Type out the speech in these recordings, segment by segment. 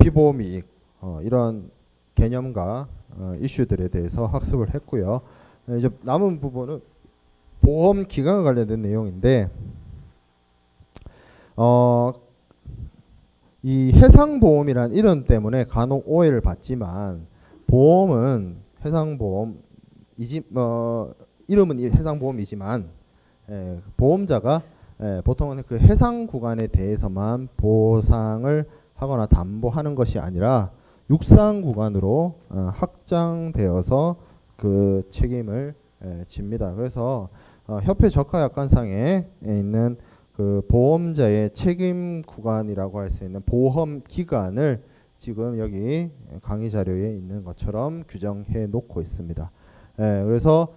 피보험이익 이런 개념과 이슈들에 대해서 학습을 했고요. 이제 남은 부분은 보험 기간과 관련된 내용인데 이 해상보험이란 이름 때문에 간혹 오해를 받지만 보험은 해상보험이지 이름은 해상보험이지만 보험자가 보통은 그 해상 구간에 대해서만 보상을 하거나 담보하는 것이 아니라 육상 구간으로 확장되어서 그 책임을 집니다. 그래서 협회 적하약관상에 있는 그 보험자의 책임 구간이라고 할 수 있는 보험 기간을 지금 여기 강의 자료에 있는 것처럼 규정해 놓고 있습니다. 그래서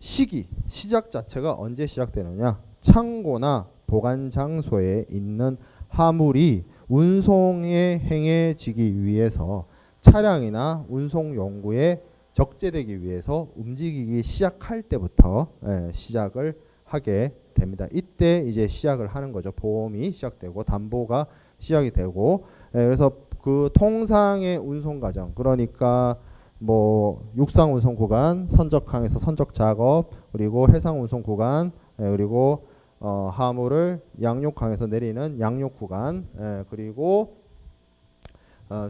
시작 자체가 언제 시작되느냐? 창고나 보관 장소에 있는 화물이 운송에 행해지기 위해서 차량이나 운송 용구에 적재되기 위해서 움직이기 시작할 때부터 시작을 하게 됩니다. 이때 이제 시작을 하는 거죠. 보험이 시작되고 담보가 시작이 되고 그래서 그 통상의 운송 과정 그러니까 뭐 육상 운송 구간, 선적항에서 선적 작업, 그리고 해상 운송 구간, 그리고 화물을 양육항에서 내리는 양육 구간, 그리고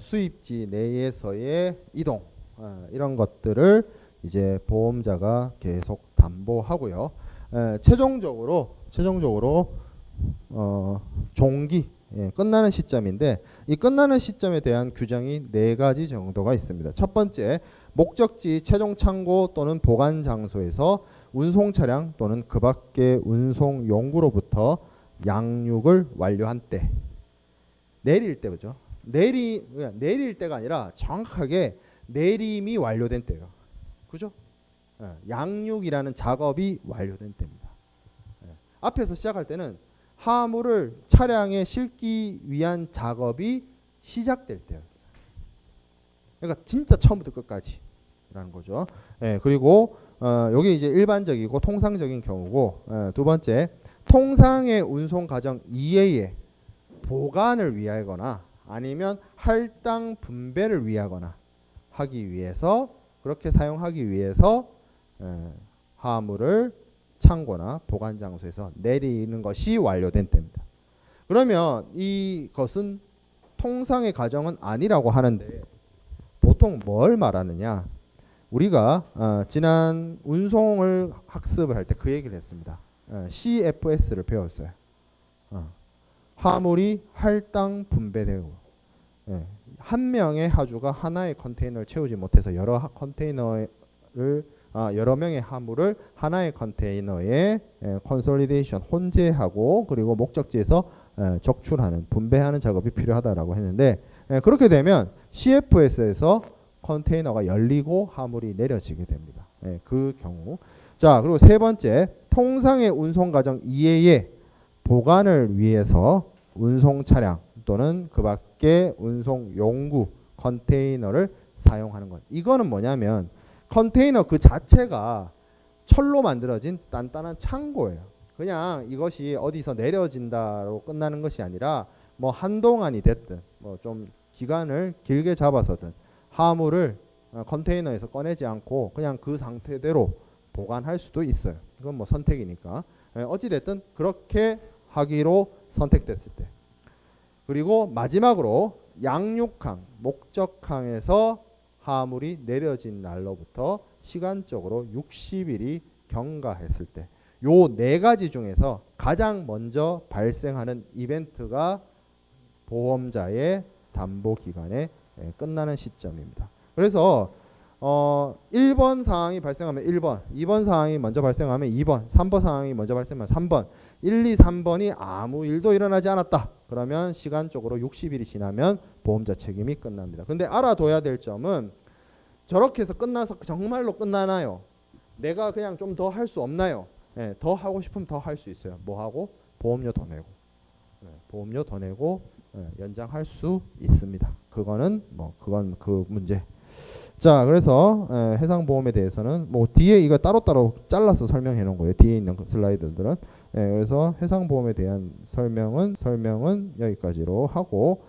수입지 내에서의 이동 이런 것들을 이제 보험자가 계속 담보하고요. 최종적으로 종기 끝나는 시점인데 이 끝나는 시점에 대한 규정이 4가지 정도가 있습니다. 첫 번째, 목적지 최종 창고 또는 보관 장소에서 운송 차량 또는 그 밖의 운송 용구로부터 양육을 완료한 때, 내릴 때죠. 내릴 때가 아니라 정확하게 내림이 완료된 때예요. 그죠? 양육이라는 작업이 완료된 때입니다. 앞에서 시작할 때는 화물을 차량에 실기 위한 작업이 시작될 때였어요. 그러니까 진짜 처음부터 끝까지라는 거죠. 그리고 여기 이제 일반적이고 통상적인 경우고 두 번째, 통상의 운송 과정 이외에 보관을 위하거나 아니면 할당 분배를 위하거나 하기 위해서 그렇게 사용하기 위해서 화물을 창고나 보관 장소에서 내리는 것이 완료된 때입니다. 그러면 이것은 통상의 과정은 아니라고 하는데 보통 뭘 말하느냐? 우리가 지난 운송을 학습을 할 때 그 얘기를 했습니다. CFS를 배웠어요. 화물이 할당 분배되고 한 명의 하주가 하나의 컨테이너를 채우지 못해서 여러 명의 화물을 하나의 컨테이너에 컨솔리데이션 혼재하고 그리고 목적지에서 적출하는 분배하는 작업이 필요하다라고 했는데 그렇게 되면 CFS에서 컨테이너가 열리고 화물이 내려지게 됩니다. 그 경우. 자, 그리고 세 번째, 통상의 운송 과정 이외에 보관을 위해서 운송 차량 또는 그 밖의 운송 용구 컨테이너를 사용하는 것. 이거는 뭐냐면 컨테이너 그 자체가 철로 만들어진 단단한 창고예요. 그냥 이것이 어디서 내려진다로 끝나는 것이 아니라 뭐 한동안이 됐든 뭐 좀 기간을 길게 잡아서든 화물을 컨테이너에서 꺼내지 않고 그냥 그 상태대로 보관할 수도 있어요. 이건 뭐 선택이니까. 어찌 됐든 그렇게 하기로 선택됐을 때. 그리고 마지막으로 양육항, 목적항에서 화물이 내려진 날로부터 시간적으로 60일이 경과했을 때, 요 4가지 중에서 가장 먼저 발생하는 이벤트가 보험자의 담보 기간에 끝나는 시점입니다. 그래서 1번 사항이 발생하면 1번, 2번 사항이 먼저 발생하면 2번, 3번 사항이 먼저 발생하면 3번, 1, 2, 3번이 아무 일도 일어나지 않았다. 그러면 시간적으로 60일이 지나면 보험자 책임이 끝납니다. 근데 알아둬야 될 점은 저렇게 해서 끝나서 정말로 끝나나요? 내가 그냥 좀 더 할 수 없나요? 더 하고 싶으면 더 할 수 있어요. 뭐 하고? 보험료 더 내고. 보험료 더 내고 연장할 수 있습니다. 그건 그 문제. 자, 그래서 해상보험에 대해서는 뭐 뒤에 이거 따로따로 잘라서 설명해 놓은 거예요. 뒤에 있는 슬라이드들은. 그래서 해상보험에 대한 설명은 여기까지로 하고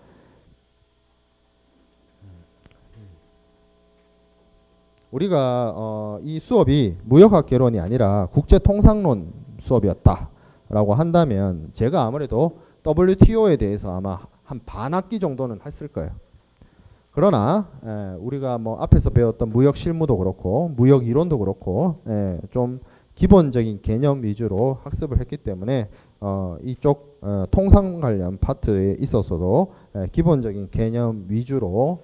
우리가 이 수업이 무역학 개론이 아니라 국제통상론 수업이었다라고 한다면 제가 아무래도 WTO에 대해서 아마 한 반 학기 정도는 했을 거예요. 그러나 우리가 뭐 앞에서 배웠던 무역 실무도 그렇고 무역 이론도 그렇고 좀 기본적인 개념 위주로 학습을 했기 때문에 이쪽 통상 관련 파트에 있어서도 기본적인 개념 위주로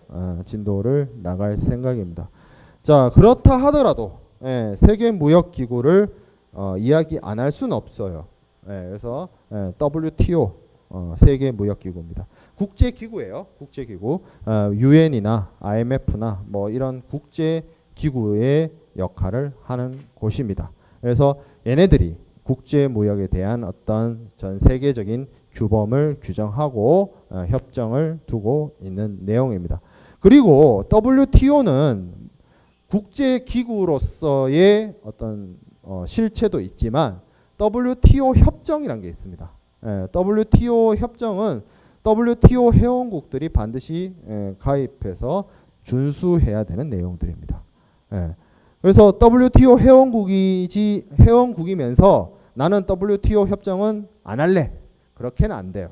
진도를 나갈 생각입니다. 자, 그렇다 하더라도 세계무역기구를 이야기 안 할 수는 없어요. 그래서 WTO 세계무역기구입니다. 국제기구예요. 국제기구. UN이나 IMF나 뭐 이런 국제기구의 역할을 하는 곳입니다. 그래서 얘네들이 국제무역에 대한 어떤 전 세계적인 규범을 규정하고 협정을 두고 있는 내용입니다. 그리고 WTO는 국제기구로서의 어떤 실체도 있지만 WTO 협정이라는 게 있습니다. WTO 협정은 WTO 회원국들이 반드시 가입해서 준수해야 되는 내용들입니다. 그래서 WTO 회원국이면서 나는 WTO 협정은 안 할래. 그렇게는 안 돼요.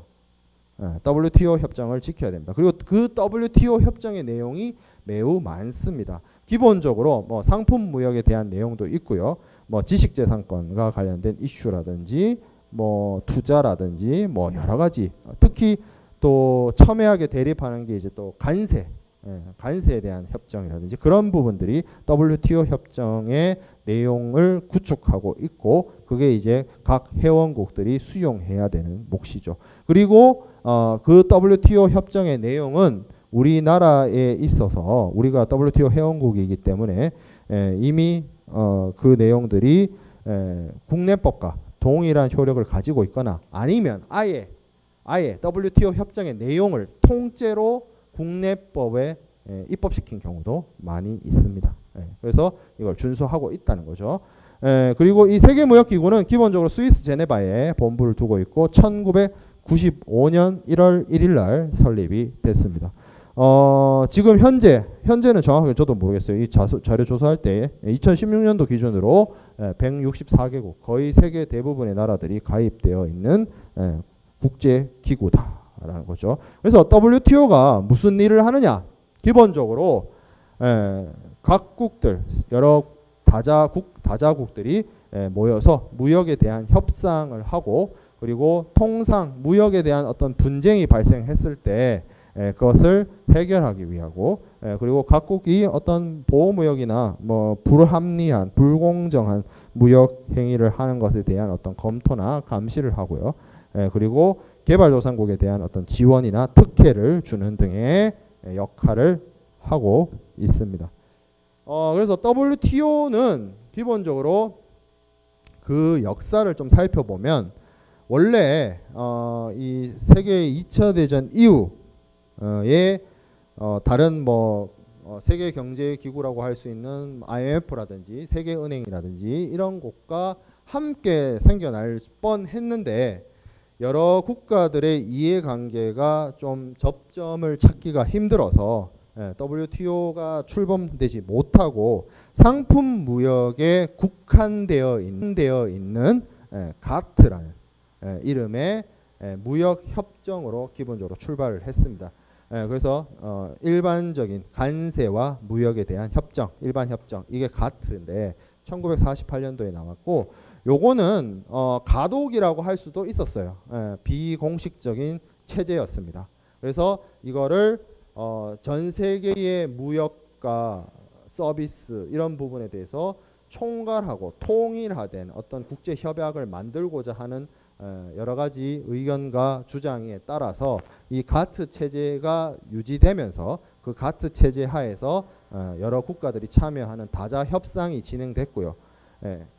WTO 협정을 지켜야 됩니다. 그리고 그 WTO 협정의 내용이 매우 많습니다. 기본적으로 뭐 상품 무역에 대한 내용도 있고요. 뭐 지식재산권과 관련된 이슈라든지 뭐 투자라든지 뭐 여러 가지, 특히 또 첨예하게 대립하는 게 이제 또 간세에 대한 협정이라든지 그런 부분들이 WTO 협정의 내용을 구축하고 있고 그게 이제 각 회원국들이 수용해야 되는 몫이죠. 그리고 그 WTO 협정의 내용은 우리나라에 있어서 우리가 WTO 회원국이기 때문에 이미 그 내용들이 국내법과 동일한 효력을 가지고 있거나 아니면 아예 WTO 협정의 내용을 통째로 국내법에 입법시킨 경우도 많이 있습니다. 그래서 이걸 준수하고 있다는 거죠. 그리고 이 세계무역기구는 기본적으로 스위스 제네바에 본부를 두고 있고 1995년 1월 1일 날 설립이 됐습니다. 지금 현재는 정확하게 저도 모르겠어요. 이 자료 조사할 때 2016년도 기준으로 164개국 거의 세계 대부분의 나라들이 가입되어 있는 국제기구다라는 거죠. 그래서 WTO가 무슨 일을 하느냐? 기본적으로 각국들 여러 다자국들이 모여서 무역에 대한 협상을 하고 그리고 통상 무역에 대한 어떤 분쟁이 발생했을 때 그것을 해결하기 위하고 그리고 각국이 어떤 보호무역이나 뭐 불합리한 불공정한 무역 행위를 하는 것에 대한 어떤 검토나 감시를 하고요. 그리고 개발도상국에 대한 어떤 지원이나 특혜를 주는 등의 역할을 하고 있습니다. 그래서 WTO는 기본적으로 그 역사를 좀 살펴보면 원래 이 세계 2차 대전 이후에 다른 뭐 세계 경제 기구라고 할 수 있는 IMF라든지 세계은행이라든지 이런 곳과 함께 생겨날 뻔했는데 여러 국가들의 이해관계가 좀 접점을 찾기가 힘들어서 WTO가 출범되지 못하고 상품 무역에 국한되어 있는 가트라는 이름의 무역 협정으로 기본적으로 출발을 했습니다. 그래서 일반적인 관세와 무역에 대한 협정, 일반 협정 이게 가트인데 1948년도에 나왔고 요거는 가독이라고 할 수도 있었어요. 비공식적인 체제였습니다. 그래서 이거를 전 세계의 무역과 서비스 이런 부분에 대해서 총괄하고 통일화된 어떤 국제 협약을 만들고자 하는 여러 가지 의견과 주장에 따라서 이 가트 체제가 유지되면서 그 가트 체제 하에서 여러 국가들이 참여하는 다자 협상이 진행됐고요.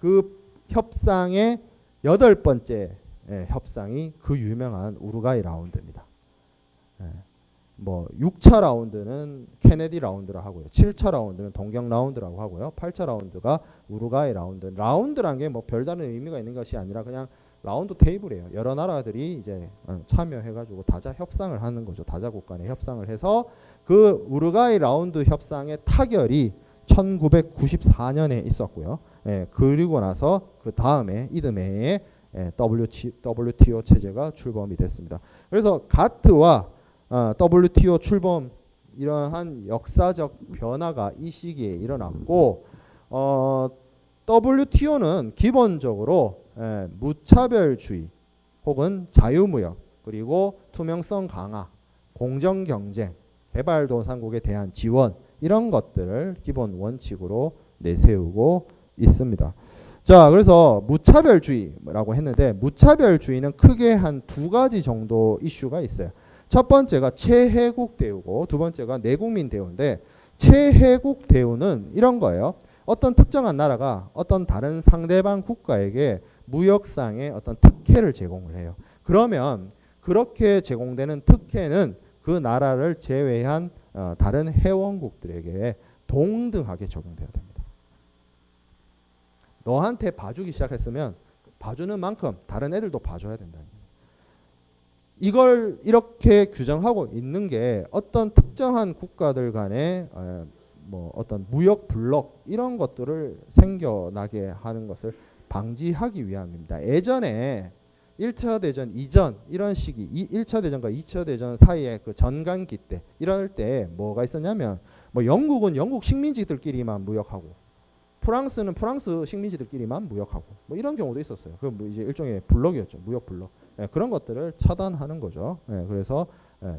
그 협상의 8번째 협상이 그 유명한 우루과이 라운드입니다. 뭐 6차 라운드는 케네디 라운드라 하고요. 7차 라운드는 동경 라운드라고 하고요. 8차 라운드가 우루과이 라운드. 라운드란 게 뭐 별다른 의미가 있는 것이 아니라 그냥 라운드 테이블이에요. 여러 나라들이 이제 참여해가지고 다자 협상을 하는 거죠. 다자국 간의 협상을 해서 그 우루과이 라운드 협상의 타결이 1994년에 있었고요. 그리고 나서 그 다음에 이듬해에 WTO 체제가 출범이 됐습니다. 그래서 가트와 WTO 출범 이러한 역사적 변화가 이 시기에 일어났고 WTO는 기본적으로 무차별주의 혹은 자유무역 그리고 투명성 강화, 공정경쟁, 개발도상국에 대한 지원 이런 것들을 기본 원칙으로 내세우고 있습니다. 자, 그래서 무차별주의라고 했는데 무차별주의는 크게 한 두 가지 정도 이슈가 있어요. 첫 번째가 최혜국 대우고 두 번째가 내국민 대우인데 최혜국 대우는 이런 거예요. 어떤 특정한 나라가 어떤 다른 상대방 국가에게 무역상의 어떤 특혜를 제공을 해요. 그러면 그렇게 제공되는 특혜는 그 나라를 제외한 다른 회원국들에게 동등하게 적용돼야 됩니다. 너한테 봐주기 시작했으면 봐주는 만큼 다른 애들도 봐줘야 된다. 이걸 이렇게 규정하고 있는 게 어떤 특정한 국가들 간의 뭐 어떤 무역 블록 이런 것들을 생겨나게 하는 것을 방지하기 위함입니다. 예전에 1차 대전 이전 이런 시기 1차 대전과 2차 대전 사이에 그 전간기 때 이럴 때 뭐가 있었냐면 뭐 영국은 영국 식민지들끼리만 무역하고 프랑스는 프랑스 식민지들끼리만 무역하고 뭐 이런 경우도 있었어요. 그 뭐 이제 일종의 블록이었죠. 무역 블록. 그런 것들을 차단하는 거죠. 그래서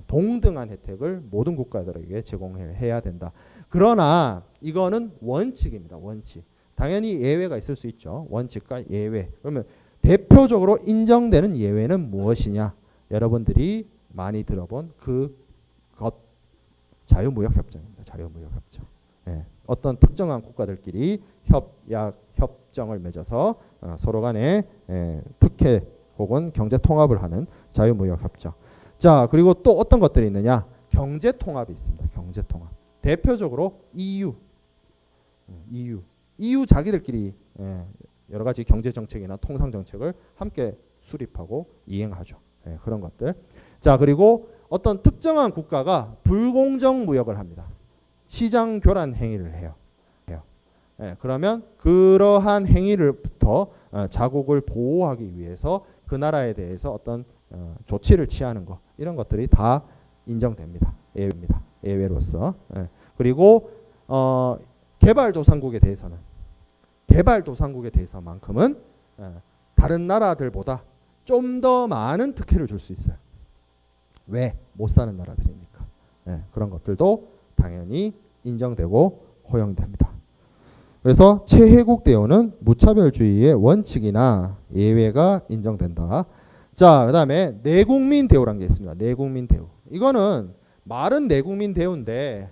동등한 혜택을 모든 국가들에게 제공해야 된다. 그러나 이거는 원칙입니다. 원칙. 당연히 예외가 있을 수 있죠. 원칙과 예외. 그러면 대표적으로 인정되는 예외는 무엇이냐? 여러분들이 많이 들어본 그것 자유무역협정입니다. 자유무역협정. 어떤 특정한 국가들끼리 협정을 맺어서 서로 간에 특혜 혹은 경제 통합을 하는 자유무역협정. 자, 그리고 또 어떤 것들이 있느냐? 경제 통합이 있습니다. 경제 통합. 대표적으로 EU 자기들끼리 여러 가지 경제 정책이나 통상 정책을 함께 수립하고 이행하죠. 그런 것들. 자, 그리고 어떤 특정한 국가가 불공정 무역을 합니다. 시장 교란 행위를 해요. 그러면 그러한 행위를부터 자국을 보호하기 위해서 그 나라에 대해서 어떤 조치를 취하는 것 이런 것들이 다 인정됩니다. 예외입니다. 예외로서. 그리고 개발도상국에 대해서만큼은 다른 나라들보다 좀 더 많은 특혜를 줄 수 있어요. 왜? 못 사는 나라들이니까. 그런 것들도 당연히 인정되고 허용됩니다. 그래서 최혜국 대우는 무차별주의의 원칙이나 예외가 인정된다. 자, 그 다음에 내국민 대우라는 게 있습니다. 내국민 대우. 이거는 말은 내국민 대우인데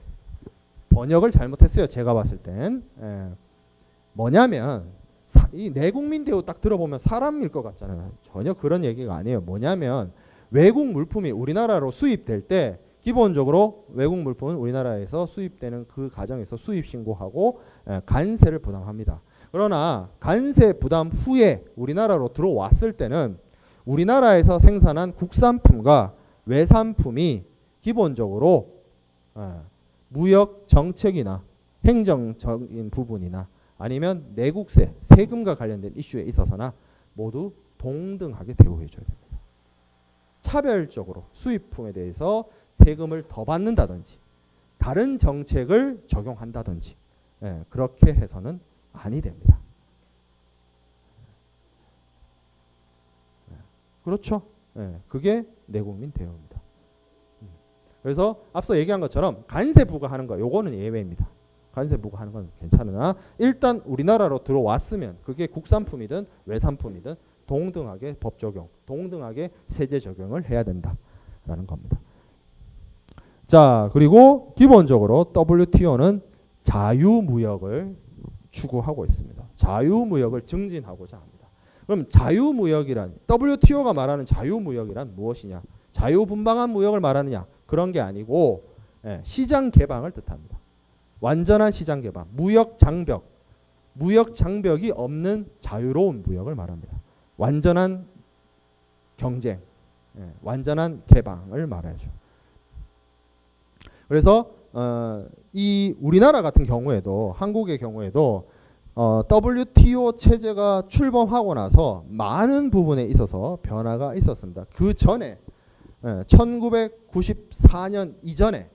번역을 잘못했어요. 제가 봤을 땐. 뭐냐면 이 내국민 대우 딱 들어보면 사람일 것 같잖아요. 전혀 그런 얘기가 아니에요. 뭐냐면 외국 물품이 우리나라로 수입될 때 기본적으로 외국 물품은 우리나라에서 수입되는 그 과정에서 수입 신고하고 관세를 부담합니다. 그러나 관세 부담 후에 우리나라로 들어왔을 때는 우리나라에서 생산한 국산품과 외산품이 기본적으로 무역 정책이나 행정적인 부분이나 아니면 내국세, 세금과 관련된 이슈에 있어서나 모두 동등하게 대우해 줘야 됩니다. 차별적으로 수입품에 대해서 세금을 더 받는다든지 다른 정책을 적용한다든지 그렇게 해서는 아니 됩니다. 그렇죠. 그게 내국민 대우입니다. 그래서 앞서 얘기한 것처럼 관세 부과하는 거 요거는 예외입니다. 관세 부과하는 건 괜찮으나 일단 우리나라로 들어왔으면 그게 국산품이든 외산품이든 동등하게 법 적용, 동등하게 세제 적용을 해야 된다라는 겁니다. 자, 그리고 기본적으로 WTO는 자유무역을 추구하고 있습니다. 자유무역을 증진하고자 합니다. 그럼 자유무역이란 WTO가 말하는 자유무역이란 무엇이냐? 자유분방한 무역을 말하느냐? 그런 게 아니고 시장 개방을 뜻합니다. 완전한 시장 개방, 무역 장벽이 없는 자유로운 무역을 말합니다. 완전한 경쟁, 완전한 개방을 말하죠. 그래서 이 우리나라 같은 경우에도 한국의 경우에도 WTO 체제가 출범하고 나서 많은 부분에 있어서 변화가 있었습니다. 그 전에 1994년 이전에는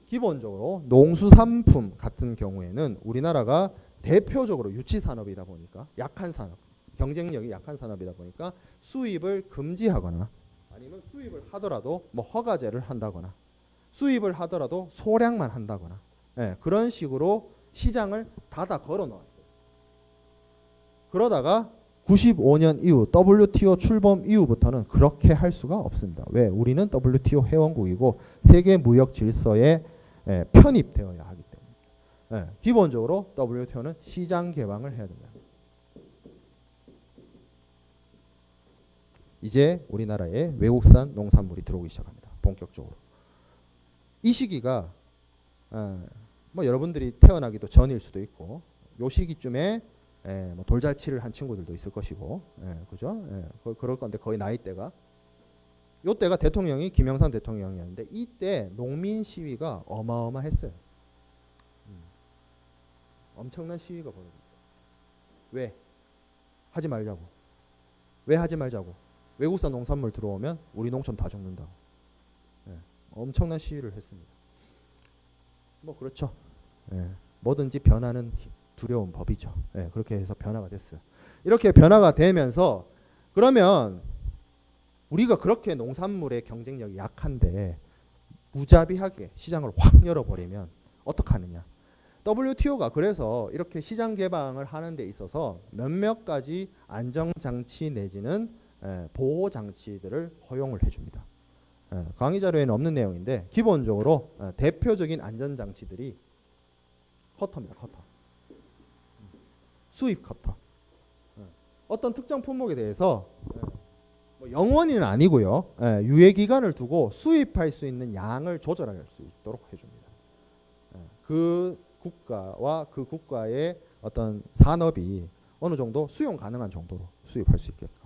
기본적으로 농수산품 같은 경우에는 우리나라가 대표적으로 유치산업이다 보니까 약한 산업, 경쟁력이 약한 산업이다 보니까 수입을 금지하거나 아니면 수입을 하더라도 뭐 허가제를 한다거나 수입을 하더라도 소량만 한다거나 그런 식으로 시장을 닫아 걸어 놓았어요. 그러다가 95년 이후 WTO 출범 이후부터는 그렇게 할 수가 없습니다. 왜? 우리는 WTO 회원국이고 세계 무역 질서에 편입되어야 하기 때문에 기본적으로 WTO는 시장 개방을 해야 된다. 이제 우리나라에 외국산 농산물이 들어오기 시작합니다. 본격적으로. 이 시기가 뭐 여러분들이 태어나기도 전일 수도 있고 요 시기쯤에 뭐 돌잔치를 한 친구들도 있을 것이고 그죠? 그럴 건데 거의 나이대가 요 때가 대통령이 김영삼 대통령이었는데 이때 농민 시위가 어마어마했어요. 엄청난 시위가 벌어집니다. 왜? 하지 말자고. 왜 하지 말자고? 외국산 농산물 들어오면 우리 농촌 다 죽는다고. 엄청난 시위를 했습니다. 뭐 그렇죠. 뭐든지 변화는 두려운 법이죠. 그렇게 해서 변화가 됐어요. 이렇게 변화가 되면서 그러면 우리가 그렇게 농산물의 경쟁력이 약한데 무자비하게 시장을 확 열어버리면 어떡하느냐. WTO가 그래서 이렇게 시장 개방을 하는 데 있어서 몇몇 가지 안정장치 내지는 보호장치들을 허용을 해줍니다. 강의 자료에는 없는 내용인데 기본적으로 대표적인 안전장치들이 커터입니다. 커터. 수입 커터. 어떤 특정 품목에 대해서 뭐 영원히는 아니고요. 유예기간을 두고 수입할 수 있는 양을 조절할 수 있도록 해줍니다. 그 국가와 그 국가의 어떤 산업이 어느 정도 수용 가능한 정도로 수입할 수 있게끔.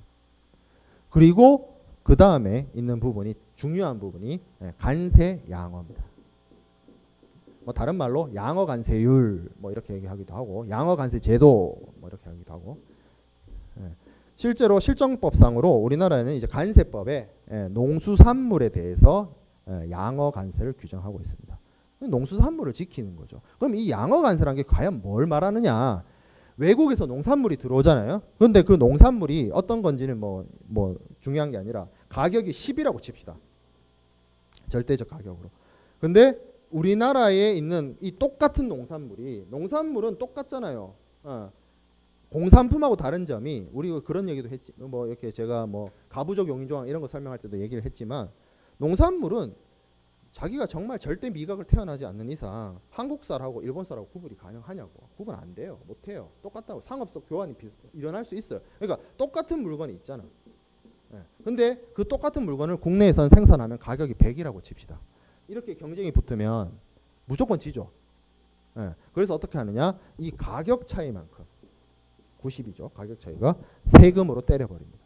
그리고 그 다음에 있는 부분이 중요한 부분이 관세 양어입니다. 뭐 다른 말로 양어 관세율 뭐 이렇게 얘기하기도 하고 양어 관세 제도 뭐 이렇게 하기도 하고 실제로 실정법상으로 우리나라에는 이제 관세법에 농수산물에 대해서 양어 관세를 규정하고 있습니다. 농수산물을 지키는 거죠. 그럼 이 양어 관세라는 게 과연 뭘 말하느냐? 외국에서 농산물이 들어오잖아요. 그런데 그 농산물이 어떤 건지는 뭐 중요한 게 아니라 가격이 10이라고 칩시다. 절대적 가격으로. 근데 우리나라에 있는 이 똑같은 농산물은 똑같잖아요. 공산품하고 다른 점이 우리 그런 얘기도 했지. 뭐 이렇게 제가 뭐 가부적 용인조항 이런 거 설명할 때도 얘기를 했지만 농산물은 자기가 정말 절대 미각을 태어나지 않는 이상 한국 쌀하고 일본 쌀하고 구분이 가능하냐고. 구분 안 돼요. 못 해요. 똑같다고. 상업적 교환이 일어날 수 있어요. 그러니까 똑같은 물건이 있잖아. 근데 그 똑같은 물건을 국내에선 생산하면 가격이 100이라고 칩시다. 이렇게 경쟁이 붙으면 무조건 지죠. 그래서 어떻게 하느냐? 이 가격 차이만큼 90이죠. 가격 차이가 세금으로 때려버립니다.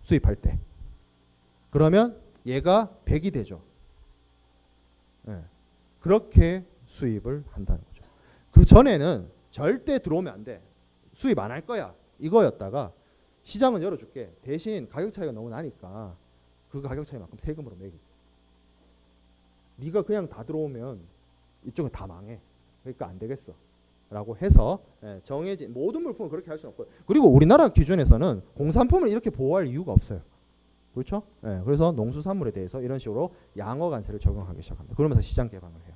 수입할 때. 그러면 얘가 100이 되죠. 그렇게 수입을 한다는 거죠. 그 전에는 절대 들어오면 안 돼. 수입 안 할 거야. 이거였다가 시장은 열어줄게. 대신 가격 차이가 너무 나니까 그 가격 차이만큼 세금으로 매기. 네가 그냥 다 들어오면 이쪽은 다 망해. 그러니까 안 되겠어. 라고 해서 정해진 모든 물품을 그렇게 할 수는 없고 그리고 우리나라 기준에서는 공산품을 이렇게 보호할 이유가 없어요. 그렇죠? 그래서 농수산물에 대해서 이런 식으로 양어 관세를 적용하기 시작합니다. 그러면서 시장 개방을 해요.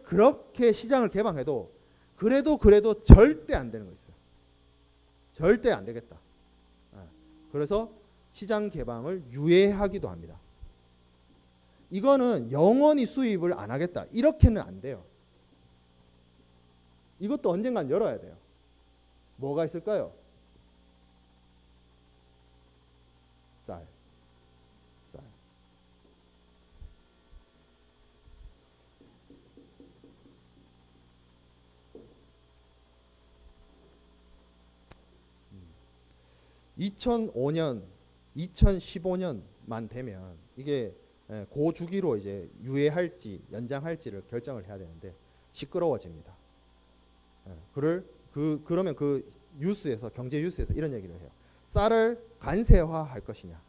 그렇게 시장을 개방해도 그래도 절대 안 되는 거 있어요. 절대 안 되겠다. 그래서 시장 개방을 유예하기도 합니다. 이거는 영원히 수입을 안 하겠다. 이렇게는 안 돼요. 이것도 언젠간 열어야 돼요. 뭐가 있을까요? 쌀. 2005년 2015년만 되면 이게 고주기로 이제 유예할지 연장할지를 결정을 해야 되는데 시끄러워집니다. 그러면 그 뉴스에서 경제 뉴스에서 이런 얘기를 해요. 쌀을 관세화할 것이냐,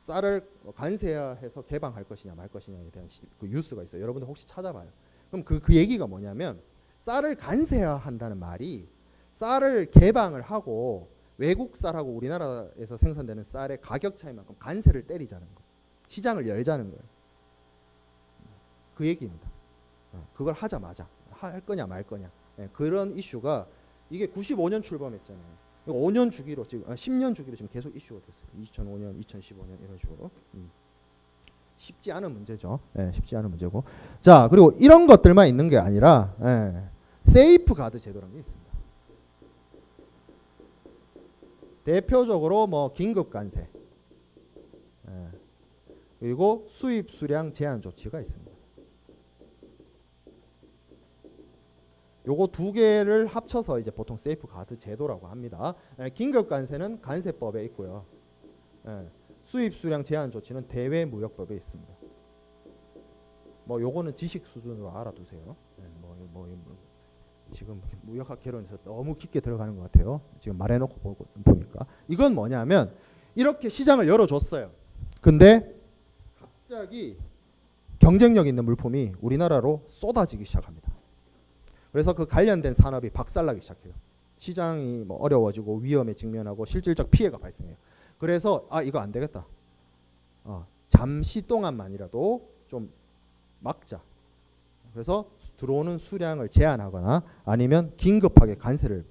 쌀을 관세화해서 개방할 것이냐 말 것이냐에 대한 그 뉴스가 있어요. 여러분들 혹시 찾아봐요. 그럼 그 얘기가 뭐냐면 쌀을 관세화한다는 말이 쌀을 개방을 하고 외국 쌀하고 우리나라에서 생산되는 쌀의 가격 차이만큼 관세를 때리자는 거예요. 시장을 열자는 거예요. 그 얘기입니다. 그걸 하자마자 할 거냐 말 거냐 그런 이슈가 이게 95년 출범했잖아요. 5년 주기로 지금 10년 주기로 지금 계속 이슈가 됐어요. 2005년, 2015년 이런 식으로. 쉽지 않은 문제죠. 쉽지 않은 문제고. 자, 그리고 이런 것들만 있는 게 아니라 세이프 가드 제도라는 게 있습니다. 대표적으로 뭐 긴급 관세, 그리고 수입 수량 제한 조치가 있습니다. 요거 두 개를 합쳐서 이제 보통 세이프 가드 제도라고 합니다. 긴급 관세는 관세법에 있고요. 수입 수량 제한 조치는 대외무역법에 있습니다. 뭐 요거는 지식 수준으로 알아두세요. 지금 무역학 개론에서 너무 깊게 들어가는 것 같아요. 지금 말해놓고 보니까 이건 뭐냐면 이렇게 시장을 열어줬어요. 근데 갑자기 경쟁력 있는 물품이 우리나라로 쏟아지기 시작합니다. 그래서 그 관련된 산업이 박살나기 시작해요. 시장이 뭐 어려워지고 위험에 직면하고 실질적 피해가 발생해요. 그래서 이거 안 되겠다. 잠시 동안만이라도 좀 막자. 그래서 들어오는 수량을 제한하거나 아니면 긴급하게 관세를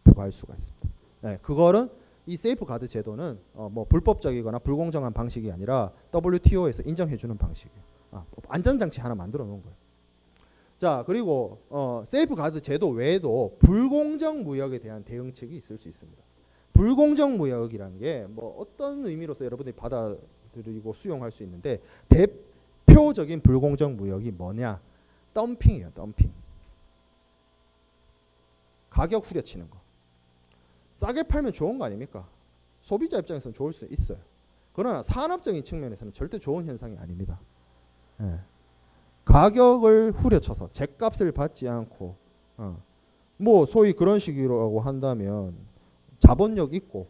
부과할 수가 있습니다. 그거는 이 세이프 가드 제도는 뭐 불법적이거나 불공정한 방식이 아니라 WTO에서 인정해주는 방식이에요. 안전장치 하나 만들어 놓은 거예요. 자, 그리고 세이프 가드 제도 외에도 불공정 무역에 대한 대응책이 있을 수 있습니다. 불공정 무역이라는 게 뭐 어떤 의미로서 여러분들이 받아들이고 수용할 수 있는데 대표적인 불공정 무역이 뭐냐? 덤핑이에요. 덤핑. 가격 후려치는 거. 싸게 팔면 좋은 거 아닙니까? 소비자 입장에서는 좋을 수 있어요. 그러나 산업적인 측면에서는 절대 좋은 현상이 아닙니다. 가격을 후려쳐서 죗값을 받지 않고 뭐 소위 그런 식으로 한다면 자본력 있고